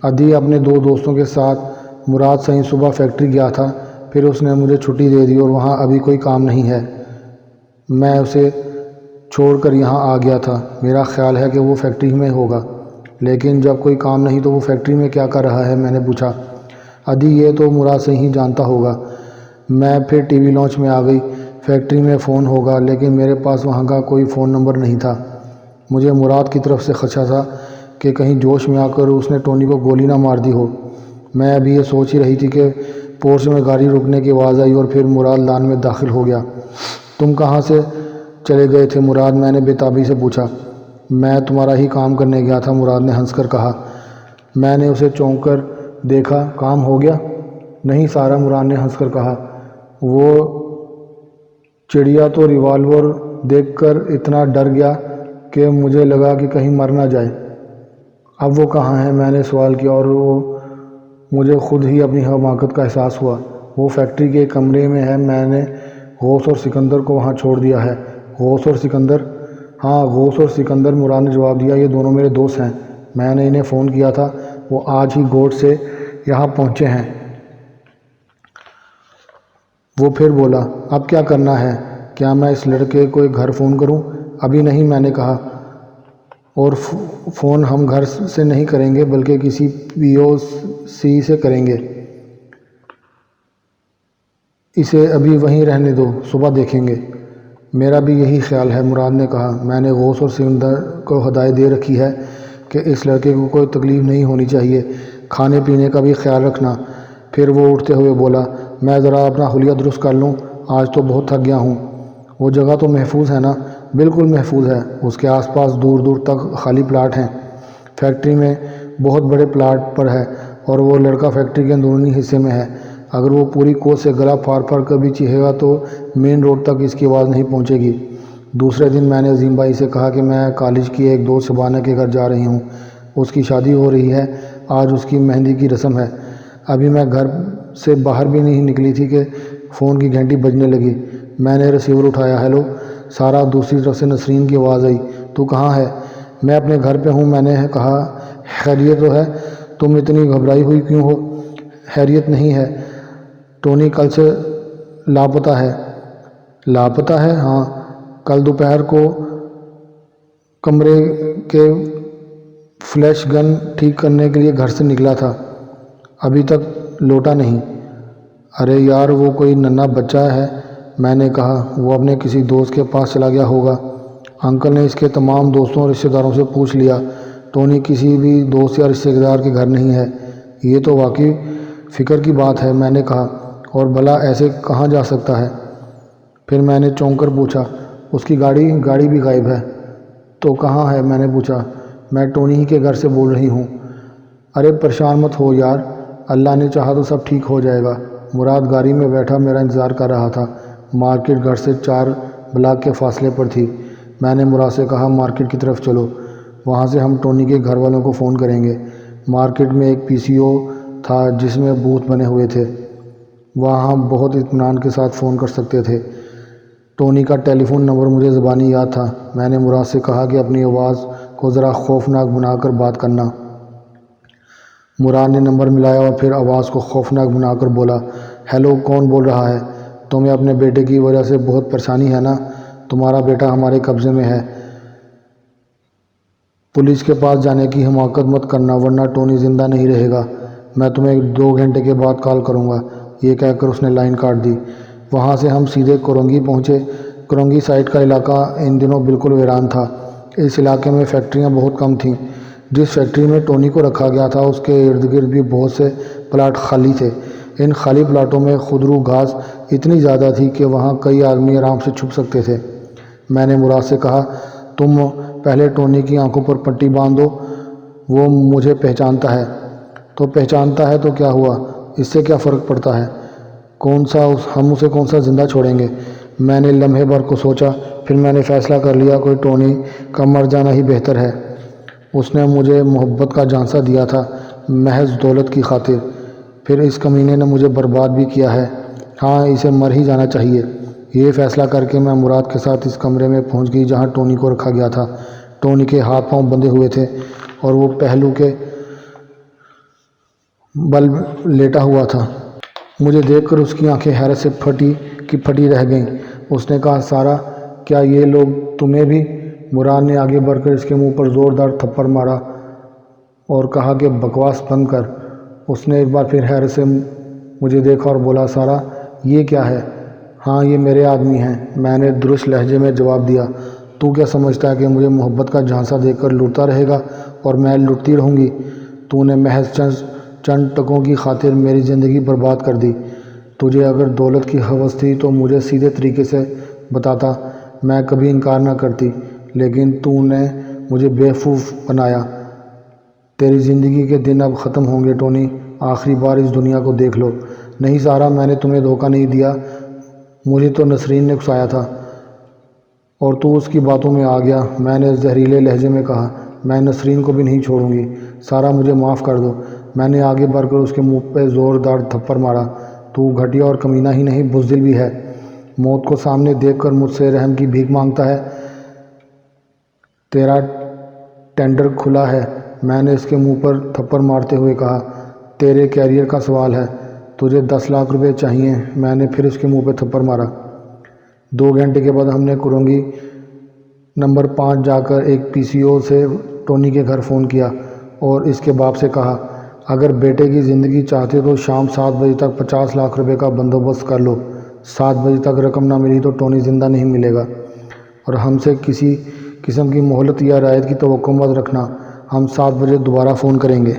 ادھی اپنے 2 دوستوں کے ساتھ مراد صاحب صبح فیکٹری گیا تھا، پھر اس نے مجھے چھٹی دے دی اور وہاں ابھی کوئی کام نہیں ہے، میں اسے چھوڑ کر یہاں آ گیا تھا۔ میرا خیال ہے کہ وہ فیکٹری میں ہوگا، لیکن جب کوئی کام نہیں تو وہ فیکٹری میں کیا کر رہا ہے؟ میں نے پوچھا۔ ادھی یہ تو مراد سے ہی جانتا ہوگا۔ میں پھر ٹی وی لانچ میں آ گئی، فیکٹری میں فون ہوگا، لیکن میرے پاس وہاں کا کوئی فون نمبر نہیں تھا۔ مجھے مراد کی طرف سے خدشہ تھا کہ کہیں جوش میں آ کر اس نے ٹونی کو گولی نہ مار دی ہو۔ میں ابھی یہ سوچ ہی رہی تھی کہ پورچ میں گاڑی رکنے کی آواز آئی اور پھر مراد لان میں داخل ہو گیا۔ تم کہاں سے چلے گئے تھے مراد؟ میں نے بے تابی سے پوچھا۔ میں تمہارا ہی کام کرنے گیا تھا، مراد نے ہنس کر کہا۔ میں نے اسے چونک کر دیکھا۔ کام ہو گیا؟ نہیں سارا، مراد نے ہنس کر کہا۔ وہ چڑیا تو ریوالور دیکھ کر اتنا ڈر گیا کہ مجھے لگا کہ کہیں مر نہ جائے۔ اب وہ کہاں ہے؟ میں نے سوال کیا اور مجھے خود ہی اپنی حماقت کا احساس ہوا۔ وہ فیکٹری کے ایک کمرے میں ہے، میں نے غوث اور سکندر کو وہاں چھوڑ دیا ہے۔ غوث اور سکندر؟ ہاں غوث اور سکندر، مراد نے جواب دیا۔ یہ دونوں میرے دوست ہیں، میں نے انہیں فون کیا تھا، وہ آج ہی گوٹ سے یہاں پہنچے ہیں۔ وہ پھر بولا، اب کیا کرنا ہے؟ کیا میں اس لڑکے کو ایک گھر فون کروں؟ ابھی نہیں، میں نے کہا، اور فون ہم گھر سے نہیں کریں گے بلکہ کسی پی او سی سے کریں گے۔ اسے ابھی وہیں رہنے دو، صبح دیکھیں گے۔ میرا بھی یہی خیال ہے، مراد نے کہا۔ میں نے غوث اور سکندر کو ہدایت دے رکھی ہے کہ اس لڑکے کو کوئی تکلیف نہیں ہونی چاہیے، کھانے پینے کا بھی خیال رکھنا۔ پھر وہ اٹھتے ہوئے بولا، میں ذرا اپنا حلیہ درست کر لوں، آج تو بہت تھک گیا ہوں۔ وہ جگہ تو محفوظ ہے نا؟ بالکل محفوظ ہے، اس کے آس پاس دور دور تک خالی پلاٹ ہیں۔ فیکٹری میں بہت بڑے پلاٹ پر ہے اور وہ لڑکا فیکٹری کے اندرونی حصے میں ہے۔ اگر وہ پوری کوشش سے گلا پھاڑ پھاڑ کر بھی چیخے گا تو مین روڈ تک اس کی آواز نہیں پہنچے گی۔ دوسرے دن میں نے عظیم بھائی سے کہا کہ میں کالج کی ایک دوست شبانہ کے گھر جا رہی ہوں، اس کی شادی ہو رہی ہے، آج اس کی مہندی کی رسم ہے۔ ابھی میں گھر سے باہر بھی نہیں نکلی تھی کہ فون کی گھنٹی بجنے لگی۔ میں نے ریسیور اٹھایا۔ ہیلو سارا، دوسری طرف سے نسرین کی آواز آئی۔ تو کہاں ہے؟ میں اپنے گھر پہ ہوں، میں نے کہا۔ خیریت تو ہے؟ تم اتنی گھبرائی ہوئی کیوں ہو؟ خیریت نہیں ہے، ٹونی کل سے لاپتہ ہے۔ لاپتہ ہے؟ ہاں، کل دوپہر کو کمرے کے فلیش گن ٹھیک کرنے کے لیے گھر سے نکلا تھا، ابھی تک لوٹا نہیں۔ ارے یار، وہ کوئی ننھا بچہ ہے، میں نے کہا۔ وہ اپنے کسی دوست کے پاس چلا گیا ہوگا۔ انکل نے اس کے تمام دوستوں اور رشتہ داروں سے پوچھ لیا، ٹونی کسی بھی دوست یا رشتہ دار کے گھر نہیں ہے۔ یہ تو واقعی فکر کی بات ہے، میں نے کہا، اور بھلا ایسے کہاں جا سکتا ہے؟ پھر میں نے چونک کر پوچھا، اس کی گاڑی بھی غائب ہے۔ تو کہاں ہے؟ میں نے پوچھا۔ میں ٹونی ہی کے گھر سے بول رہی ہوں۔ ارے پریشان مت ہو یار، اللہ نے چاہا تو سب ٹھیک ہو جائے گا۔ مراد گاڑی میں بیٹھا میرا انتظار کر رہا تھا۔ مارکیٹ گھر سے 4 بلاک کے فاصلے پر تھی۔ میں نے مراد سے کہا، مارکیٹ کی طرف چلو، وہاں سے ہم ٹونی کے گھر والوں کو فون کریں گے۔ مارکیٹ میں ایک پی سی او تھا جس میں بوتھ بنے ہوئے تھے، وہاں ہم بہت اطمینان کے ساتھ فون کر سکتے تھے۔ ٹونی کا ٹیلی فون نمبر مجھے زبانی یاد تھا۔ میں نے مراد سے کہا کہ اپنی آواز کو ذرا خوفناک بنا کر بات کرنا۔ مراد نے نمبر ملایا اور پھر آواز کو خوفناک بنا کر بولا، ہیلو، کون بول رہا ہے؟ تمہیں اپنے بیٹے کی وجہ سے بہت پریشانی ہے نا؟ تمہارا بیٹا ہمارے قبضے میں ہے، پولیس کے پاس جانے کی حماقت مت کرنا ورنہ ٹونی زندہ نہیں رہے گا۔ میں تمہیں 2 گھنٹے کے بعد کال کروں گا۔ یہ کہہ کر اس نے لائن کاٹ دی۔ وہاں سے ہم سیدھے کرونگی پہنچے۔ کرونگی سائٹ کا علاقہ ان دنوں بالکل ویران تھا۔ اس علاقے میں فیکٹریاں بہت کم تھیں۔ جس فیکٹری میں ٹونی کو رکھا گیا تھا اس کے ارد گرد بھی بہت سے پلاٹ خالی تھے۔ ان خالی پلاٹوں میں خودرو گھاس اتنی زیادہ تھی کہ وہاں کئی آدمی آرام سے چھپ سکتے تھے۔ میں نے مراد سے کہا، تم پہلے ٹونی کی آنکھوں پر پٹی باندھ دو، وہ مجھے پہچانتا ہے۔ تو پہچانتا ہے تو کیا ہوا، اس سے کیا فرق پڑتا ہے؟ ہم اسے کون سا زندہ چھوڑیں گے؟ میں نے لمحے بھر کو سوچا، پھر میں نے فیصلہ کر لیا کہ ٹونی کا مر جانا ہی بہتر ہے۔ اس نے مجھے محبت کا جھانسہ دیا تھا، محض دولت کی خاطر۔ پھر اس کمینے نے مجھے برباد بھی کیا ہے۔ ہاں، اسے مر ہی جانا چاہیے۔ یہ فیصلہ کر کے میں مراد کے ساتھ اس کمرے میں پہنچ گئی جہاں ٹونی کو رکھا گیا تھا۔ ٹونی کے ہاتھ پاؤں بندھے ہوئے تھے اور وہ پہلو کے بل لیٹا ہوا تھا۔ مجھے دیکھ کر اس کی آنکھیں حیرت سے پھٹی کی پھٹی رہ گئیں۔ اس نے کہا، سارا، کیا یہ لوگ تمہیں بھی؟ مراد نے آگے بڑھ کر اس کے منہ پر زوردار تھپڑ مارا اور کہا کہ بکواس بند کر۔ اس نے ایک بار پھر حیرت سے مجھے دیکھا اور بولا، سارا، یہ کیا ہے؟ ہاں، یہ میرے آدمی ہیں، میں نے درست لہجے میں جواب دیا۔ تو کیا سمجھتا ہے کہ مجھے محبت کا جھانسا دے کر لوٹتا رہے گا اور میں لٹتی رہوں گی؟ تو نے محض چند ٹکوں کی خاطر میری زندگی برباد کر دی۔ تجھے اگر دولت کی ہوس تھی تو مجھے سیدھے طریقے سے بتاتا، میں کبھی انکار نہ کرتی، لیکن تو نے مجھے بیوقوف بنایا۔ تیری زندگی کے دن اب ختم ہوں گے ٹونی، آخری بار اس دنیا کو دیکھ لو۔ نہیں سارا، میں نے تمہیں دھوکہ نہیں دیا، مجھے تو نسرین نے اکسایا تھا اور تو اس کی باتوں میں آ گیا۔ میں نے زہریلے لہجے میں کہا، میں نسرین کو بھی نہیں چھوڑوں گی۔ سارا مجھے معاف کر دو۔ میں نے آگے بڑھ کر اس کے منہ پہ زوردار تھپڑ مارا۔ تو گھٹیا اور کمینہ ہی نہیں، بزدل بھی ہے۔ موت کو سامنے دیکھ کر مجھ سے رحم کی بھیک مانگتا ہے۔ تیرا ٹینڈر کھلا ہے، میں نے اس کے منہ پر تھپڑ مارتے ہوئے کہا۔ تیرے کیریئر کا سوال ہے، تجھے 10 لاکھ روپے چاہیے، میں نے پھر اس کے منہ پہ تھپڑ مارا۔ 2 گھنٹے کے بعد ہم نے کرنگی نمبر 5 جا کر ایک پی سی او سے ٹونی کے گھر فون کیا اور اس کے باپ سے کہا، اگر بیٹے کی زندگی چاہتے تو شام 7 بجے تک 50 لاکھ روپے کا بندوبست کر لو۔ 7 بجے تک رقم نہ ملی تو ٹونی زندہ نہیں ملے گا، اور ہم سے کسی قسم کی مہلت یا رعایت کی توقع مت رکھنا، ہم 7 بجے دوبارہ فون کریں گے۔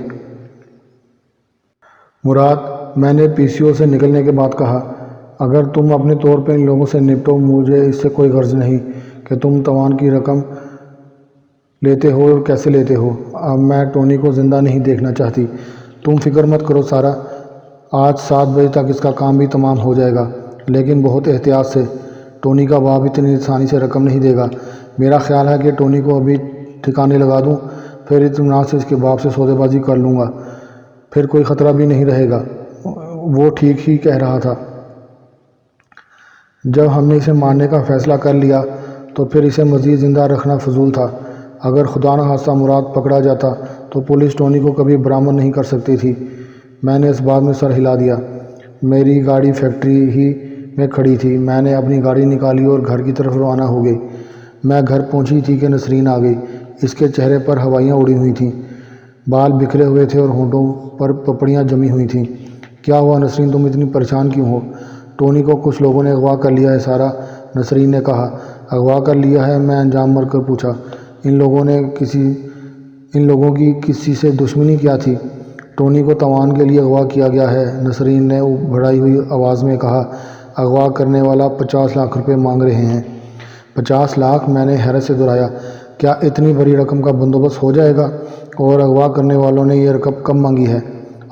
مراد، میں نے پی سی او سے نکلنے کے بعد کہا، اگر تم اپنے طور پہ ان لوگوں سے نپٹو، مجھے اس سے کوئی غرض نہیں کہ تم تاوان کی رقم لیتے ہو اور کیسے لیتے ہو۔ اب میں ٹونی کو زندہ نہیں دیکھنا چاہتی۔ تم فکر مت کرو سارا، آج 7 بجے تک اس کا کام بھی تمام ہو جائے گا، لیکن بہت احتیاط سے۔ ٹونی کا باپ اتنی آسانی سے رقم نہیں دے گا۔ میرا خیال ہے کہ ٹونی کو ابھی ٹھکانے لگا دوں، پھر اطمینان سے اس کے باپ سے سودے بازی کر لوں گا، پھر کوئی خطرہ بھی نہیں رہے گا۔ وہ ٹھیک ہی کہہ رہا تھا۔ جب ہم نے اسے مارنے کا فیصلہ کر لیا تو پھر اسے مزید زندہ رکھنا فضول تھا۔ اگر خدا نہ خواستہ مراد پکڑا جاتا تو پولیس ٹونی کو کبھی برآمد نہیں کر سکتی تھی۔ میں نے اس بات میں سر ہلا دیا۔ میری گاڑی فیکٹری ہی میں کھڑی تھی۔ میں نے اپنی گاڑی نکالی اور گھر کی طرف روانہ ہو گئی۔ میں گھر پہنچی تھی کہ نسرین آ گئی۔ اس کے چہرے پر ہوائیاں اڑی ہوئی تھیں، بال بکھرے ہوئے تھے اور ہونٹوں پر پپڑیاں جمی ہوئی تھیں۔ کیا ہوا نسرین، تم اتنی پریشان کیوں ہو؟ ٹونی کو کچھ لوگوں نے اغوا کر لیا ہے سارا، نسرین نے کہا۔ اغوا کر لیا ہے؟ میں انجام مر کر پوچھا۔ ان لوگوں کی کسی سے دشمنی کیا تھی؟ ٹونی کو تاوان کے لیے اغوا کیا گیا ہے، نسرین نے بڑھائی ہوئی آواز میں کہا۔ اغوا کرنے والا 50 لاکھ روپے مانگ رہے ہیں۔ 50 لاکھ؟ میں نے حیرت سے دہرایا۔ کیا اتنی بڑی رقم کا بندوبست ہو جائے گا؟ اور اغوا کرنے والوں نے یہ رقم کب مانگی ہے؟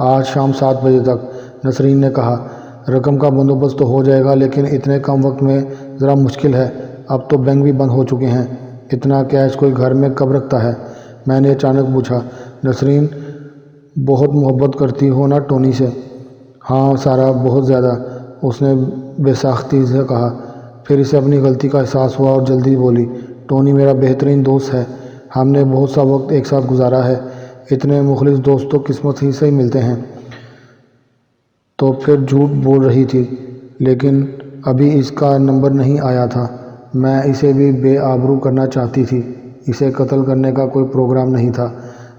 آج شام 7 بجے تک، نسرین نے کہا۔ رقم کا بندوبست تو ہو جائے گا، لیکن اتنے کم وقت میں ذرا مشکل ہے۔ اب تو بینک بھی بند ہو چکے ہیں، اتنا کیش کوئی گھر میں کب رکھتا ہے؟ میں نے اچانک پوچھا۔ نسرین، بہت محبت کرتی ہو نا ٹونی سے؟ ہاں سارا، بہت زیادہ، اس نے بے ساختگی سے کہا۔ پھر اسے اپنی غلطی کا احساس ہوا اور جلدی بولی، ٹونی میرا بہترین دوست ہے، ہم نے بہت سا وقت ایک ساتھ گزارا ہے، اتنے مخلص دوست تو قسمت ہی سے ہی ملتے ہیں۔ تو پھر جھوٹ بول رہی تھی، لیکن ابھی اس کا نمبر نہیں آیا تھا۔ میں اسے بھی بے آبرو کرنا چاہتی تھی، اسے قتل کرنے کا کوئی پروگرام نہیں تھا۔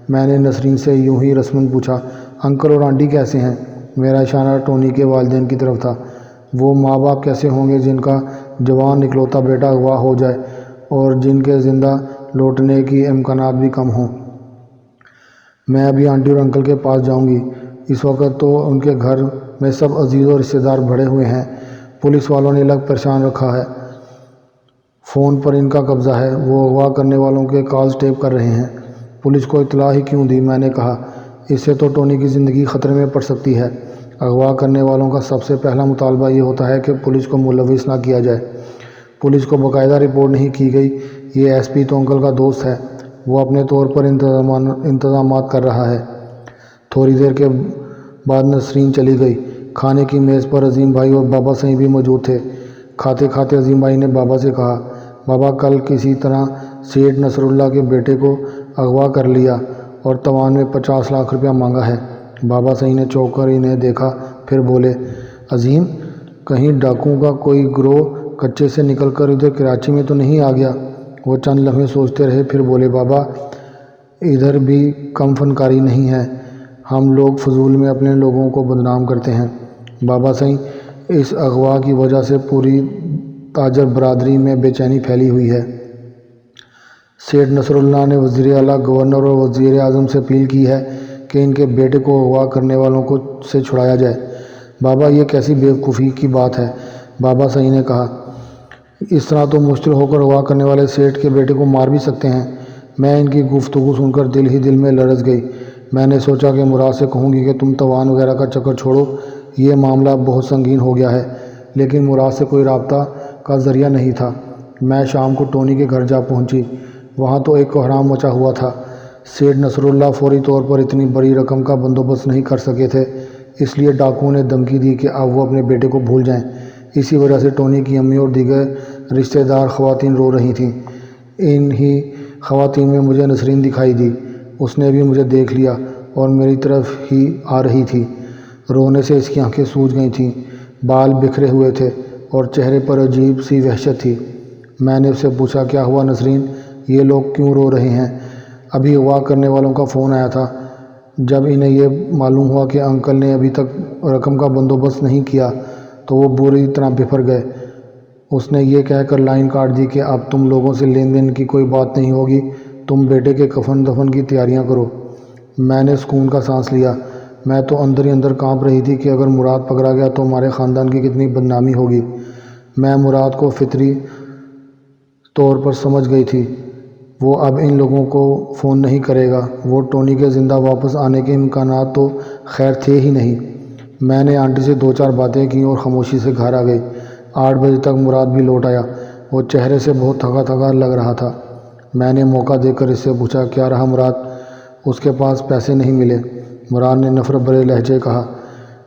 میں نے نسرین سے یوں ہی رسماً پوچھا، انکل اور آنٹی کیسے ہیں؟ میرا اشارہ ٹونی کے والدین کی طرف تھا۔ وہ ماں باپ کیسے ہوں گے جن کا جوان اکلوتا بیٹا اغوا ہو جائے اور جن کے زندہ لوٹنے کی امکانات بھی کم ہوں۔ میں ابھی آنٹی اور انکل کے پاس جاؤں گی، اس وقت تو ان کے گھر میں سب عزیز اور رشتہ دار بھرے ہوئے ہیں، پولیس والوں نے الگ پریشان رکھا ہے، فون پر ان کا قبضہ ہے، وہ اغوا کرنے والوں کے کالز ٹیپ کر رہے ہیں۔ پولیس کو اطلاع ہی کیوں دی؟ میں نے کہا، اس سے تو ٹونی کی زندگی خطرے میں پڑ سکتی ہے۔ اغوا کرنے والوں کا سب سے پہلا مطالبہ یہ ہوتا ہے کہ پولیس کو ملوث نہ کیا جائے۔ پولیس کو باقاعدہ رپورٹ نہیں کی گئی۔ یہ ایس پی تو انکل کا دوست ہے، وہ اپنے طور پر انتظامات کر رہا ہے۔ تھوڑی دیر کے بعد نسرین چلی گئی۔ کھانے کی میز پر عظیم بھائی اور بابا سعید بھی موجود تھے۔ کھاتے کھاتے عظیم بھائی نے بابا سے کہا، بابا کل کسی طرح سیٹھ نصر اللہ کے بیٹے کو اغوا کر لیا اور تاوان میں 50 لاکھ روپیہ مانگا ہے۔ بابا سعید نے چونک کر انہیں دیکھا، پھر بولے، عظیم، کہیں ڈاکوؤں کا کوئی گروہ کچے سے نکل کر ادھر کراچی میں تو نہیں آ گیا؟ وہ چند لمحے سوچتے رہے، پھر بولے، بابا ادھر بھی کم فنکاری نہیں ہے، ہم لوگ فضول میں اپنے لوگوں کو بدنام کرتے ہیں۔ بابا سعید، اس اغوا کی وجہ سے پوری تاجر برادری میں بے چینی پھیلی ہوئی ہے۔ سیٹھ نصر اللہ نے وزیر اعلیٰ، گورنر اور وزیر اعظم سے اپیل کی ہے کہ ان کے بیٹے کو اغوا کرنے والوں کو سے چھڑایا جائے۔ بابا یہ کیسی بیوقوفی کی بات ہے، بابا صاحب نے کہا۔ اس طرح تو مشتل ہو کر اغوا کرنے والے سیٹھ کے بیٹے کو مار بھی سکتے ہیں۔ میں ان کی گفتگو سن کر دل ہی دل میں لرز گئی۔ میں نے سوچا کہ مراد سے کہوں گی کہ تم توان وغیرہ کا چکر چھوڑو، یہ معاملہ بہت سنگین ہو گیا ہے، لیکن مراد سے کوئی رابطہ کا ذریعہ نہیں تھا۔ میں شام کو ٹونی کے گھر جا پہنچی۔ وہاں تو ایک کوہرام مچا ہوا تھا۔ سیٹھ نصر اللہ فوری طور پر اتنی بڑی رقم کا بندوبست نہیں کر سکے تھے، اس لیے ڈاکوؤں نے دھمکی دی کہ اب وہ اپنے بیٹے کو بھول جائیں۔ اسی وجہ سے ٹونی کی امی اور دیگر رشتہ دار خواتین رو رہی تھیں۔ ان ہی خواتین میں مجھے نسرین دکھائی دی۔ اس نے بھی مجھے دیکھ لیا اور میری طرف ہی آ رہی تھی۔ رونے سے اس کی آنکھیں سوج گئی تھیں، بال بکھرے ہوئے تھے اور چہرے پر عجیب سی وحشت تھی۔ میں نے اس سے پوچھا، کیا ہوا نسرین، یہ لوگ کیوں رو رہے ہیں؟ ابھی اغوا کرنے والوں کا فون آیا تھا۔ جب انہیں یہ معلوم ہوا کہ انکل نے ابھی تک رقم کا بندوبست نہیں کیا تو وہ بری طرح بفر گئے۔ اس نے یہ کہہ کر لائن کاٹ دی کہ اب تم لوگوں سے لین دین کی کوئی بات نہیں ہوگی، تم بیٹے کے کفن دفن کی تیاریاں کرو۔ میں نے سکون کا سانس لیا۔ میں تو اندر ہی اندر کانپ رہی تھی کہ اگر مراد پکڑا گیا تو ہمارے خاندان کی کتنی بدنامی ہوگی۔ میں مراد کو فطری طور پر سمجھ گئی تھی۔ وہ اب ان لوگوں کو فون نہیں کرے گا۔ وہ ٹونی کے زندہ واپس آنے کے امکانات تو خیر تھے ہی نہیں۔ میں نے آنٹی سے دو چار باتیں کیں اور خاموشی سے گھر آ گئی۔ 8 بجے تک مراد بھی لوٹ آیا۔ وہ چہرے سے بہت تھکا تھکا لگ رہا تھا۔ میں نے موقع دے کر اس سے پوچھا، کیا رہا مراد؟ اس کے پاس پیسے نہیں ملے، مراد نے نفرت بھرے لہجے کہا۔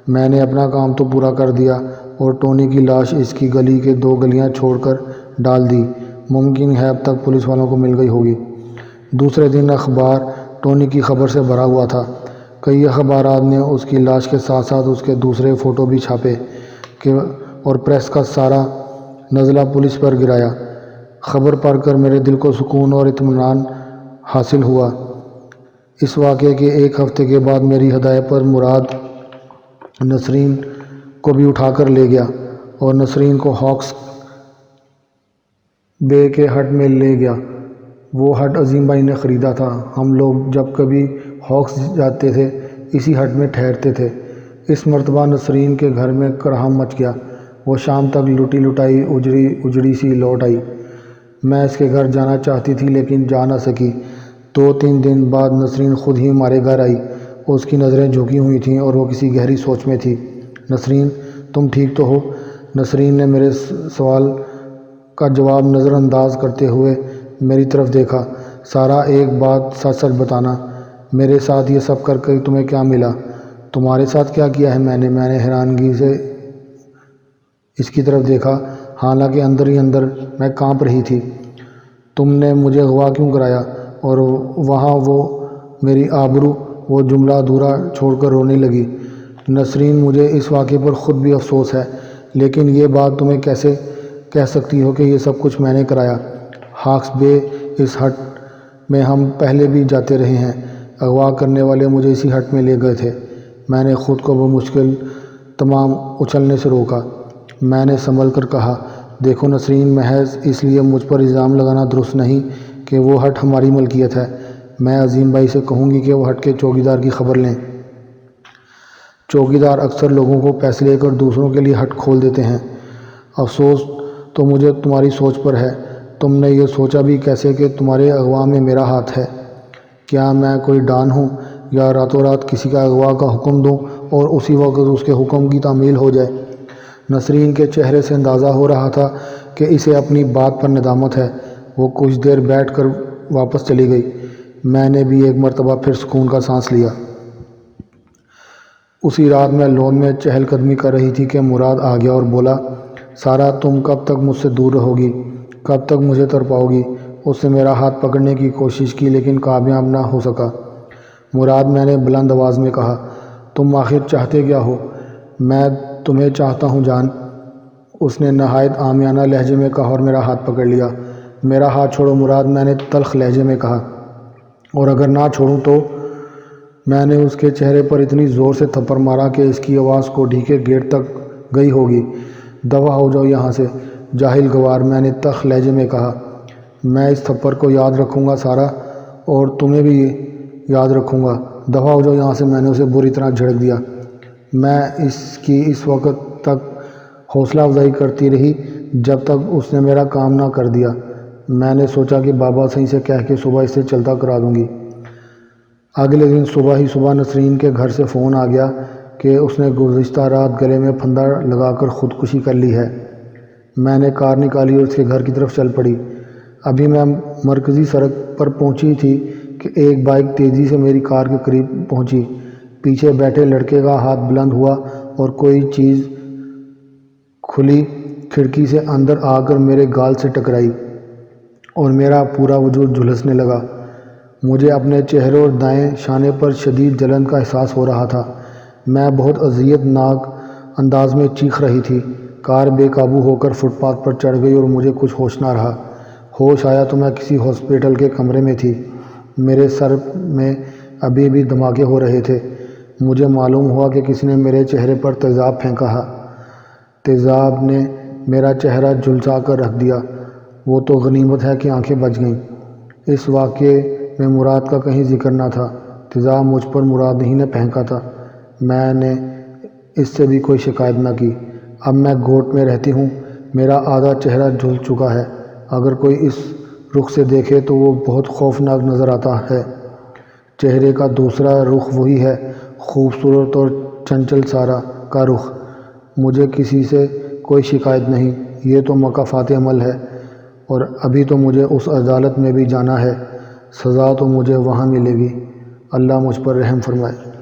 میں نے اپنا کام تو پورا کر دیا اور ٹونی کی لاش اس کی گلی کے 2 گلیاں چھوڑ کر ڈال دی۔ ممکن ہے اب تک پولیس والوں کو مل گئی ہوگی۔ دوسرے دن اخبار ٹونی کی خبر سے بھرا ہوا تھا۔ کئی اخبارات نے اس کی لاش کے ساتھ ساتھ اس کے دوسرے فوٹو بھی چھاپے اور پریس کا سارا نزلہ پولیس پر گرایا۔ خبر پڑھ کر میرے دل کو سکون اور اطمینان حاصل ہوا۔ اس واقعے کے 1 ہفتے کے بعد میری ہدایت پر مراد نسرین کو بھی اٹھا کر لے گیا اور نسرین کو ہاکس بے کے ہٹ میں لے گیا۔ وہ ہٹ عظیم بھائی نے خریدا تھا۔ ہم لوگ جب کبھی ہاکس جاتے تھے اسی ہٹ میں ٹھہرتے تھے۔ اس مرتبہ نسرین کے گھر میں کڑاہم مچ گیا۔ وہ شام تک لٹی لٹائی اجڑی سی لوٹ آئی۔ میں اس کے گھر جانا چاہتی تھی لیکن جا نہ سکی۔ 2-3 دن بعد نسرین خود ہی ہمارے گھر آئی۔ اس کی نظریں جھکی ہوئی تھیں اور وہ کسی گہری سوچ میں تھی۔ نسرین، تم ٹھیک تو ہو؟ نسرین نے میرے سوال کا جواب نظر انداز کرتے ہوئے میری طرف دیکھا۔ سارا، ایک بات سچ سچ بتانا، میرے ساتھ یہ سب کر کے تمہیں کیا ملا؟ تمہارے ساتھ کیا کیا ہے میں نے حیرانگی سے اس کی طرف دیکھا، حالانکہ اندر ہی اندر میں کانپ رہی تھی۔ تم نے مجھے اغوا کیوں کرایا؟ اور وہاں وہ میری آبرو، وہ جملہ ادھورا چھوڑ کر رونے لگی۔ نسرین، مجھے اس واقعے پر خود بھی افسوس ہے، لیکن یہ بات تمہیں کیسے کہہ سکتی ہو کہ یہ سب کچھ میں نے کرایا؟ ہاکس بے، اس ہٹ میں ہم پہلے بھی جاتے رہے ہیں۔ اغوا کرنے والے مجھے اسی ہٹ میں لے گئے تھے۔ میں نے خود کو بمشکل تمام اچھلنے سے روکا۔ میں نے سنبھل کر کہا، دیکھو نسرین، محض اس لیے مجھ پر الزام لگانا درست نہیں کہ وہ ہٹ ہماری ملکیت ہے۔ میں عظیم بھائی سے کہوں گی کہ وہ ہٹ کے چوکیدار کی خبر لیں۔ چوکیدار اکثر لوگوں کو پیسے لے کر دوسروں کے لیے ہٹ کھول دیتے ہیں۔ افسوس تو مجھے تمہاری سوچ پر ہے۔ تم نے یہ سوچا بھی کیسے کہ تمہارے اغوا میں میرا ہاتھ ہے؟ کیا میں کوئی ڈان ہوں یا راتوں رات کسی کا اغوا کا حکم دوں اور اسی وقت اس کے حکم کی تعمیل ہو جائے؟ نسرین کے چہرے سے اندازہ ہو رہا تھا کہ اسے اپنی بات پر ندامت ہے۔ وہ کچھ دیر بیٹھ کر واپس چلی گئی۔ میں نے بھی ایک مرتبہ پھر سکون کا سانس لیا۔ اسی رات میں لون میں چہل قدمی کر رہی تھی کہ مراد آ گیا اور بولا، سارا، تم کب تک مجھ سے دور رہو گی؟ کب تک مجھے تڑپاؤ گی؟ اس نے میرا ہاتھ پکڑنے کی کوشش کی لیکن کامیاب نہ ہو سکا۔ مراد، میں نے بلند آواز میں کہا، تم آخر چاہتے کیا ہو؟ میں تمہیں چاہتا ہوں جان، اس نے نہایت عامیانہ لہجے میں کہا اور میرا ہاتھ پکڑ لیا۔ میرا ہاتھ چھوڑو مراد، میں نے تلخ لہجے میں کہا۔ اور اگر نہ چھوڑوں تو؟ میں نے اس کے چہرے پر اتنی زور سے تھپڑ مارا کہ اس کی آواز کوٹھی کے گیٹ تک گئی ہوگی۔ دفع ہو جاؤ یہاں سے، جاہل گوار، میں نے تلخ لہجے میں کہا۔ میں اس تھپڑ کو یاد رکھوں گا سارا، اور تمہیں بھی یاد رکھوں گا، دفع ہو جاؤ یہاں سے۔ میں نے اسے بری طرح جھڑک دیا۔ میں اس کی اس وقت تک حوصلہ افزائی کرتی رہی جب تک اس نے میرا کام نہ کر دیا۔ میں نے سوچا کہ بابا صحیح سے کہہ کے صبح اسے چلتا کرا دوں گی۔ اگلے دن صبح ہی نسرین کے گھر سے فون آ گیا کہ اس نے گزشتہ رات گلے میں پھندا لگا کر خودکشی کر لی ہے۔ میں نے کار نکالی اور اس کے گھر کی طرف چل پڑی۔ ابھی میں مرکزی سڑک پر پہنچی تھی کہ ایک بائک تیزی سے میری کار کے قریب پہنچی۔ پیچھے بیٹھے لڑکے کا ہاتھ بلند ہوا اور کوئی چیز کھلی کھڑکی سے اندر آ کر میرے گال سے ٹکرائی اور میرا پورا وجود جھلسنے لگا۔ مجھے اپنے چہرے اور دائیں شانے پر شدید جلن کا احساس ہو رہا تھا۔ میں بہت اذیت ناک انداز میں چیخ رہی تھی۔ کار بے قابو ہو کر فٹ پاتھ پر چڑھ گئی اور مجھے کچھ ہوش نہ رہا۔ ہوش آیا تو میں کسی ہاسپٹل کے کمرے میں تھی۔ میرے سر میں ابھی بھی دھماکے ہو رہے تھے۔ مجھے معلوم ہوا کہ کسی نے میرے چہرے پر تیزاب پھینکا ہے۔ تیزاب نے میرا چہرہ جھلسا کر رکھ دیا۔ وہ تو غنیمت ہے کہ آنکھیں بچ گئیں۔ اس واقعے میں مراد کا کہیں ذکر نہ تھا۔ تیزاب مجھ پر مراد ہی نے پھینکا تھا۔ میں نے اس سے بھی کوئی شکایت نہ کی۔ اب میں گوٹ میں رہتی ہوں۔ میرا آدھا چہرہ جھل چکا ہے۔ اگر کوئی اس رخ سے دیکھے تو وہ بہت خوفناک نظر آتا ہے۔ چہرے کا دوسرا رخ وہی ہے، خوبصورت اور چنچل سارا کا رخ۔ مجھے کسی سے کوئی شکایت نہیں۔ یہ تو مکافات عمل ہے، اور ابھی تو مجھے اس عدالت میں بھی جانا ہے۔ سزا تو مجھے وہاں ملے گی۔ اللہ مجھ پر رحم فرمائے۔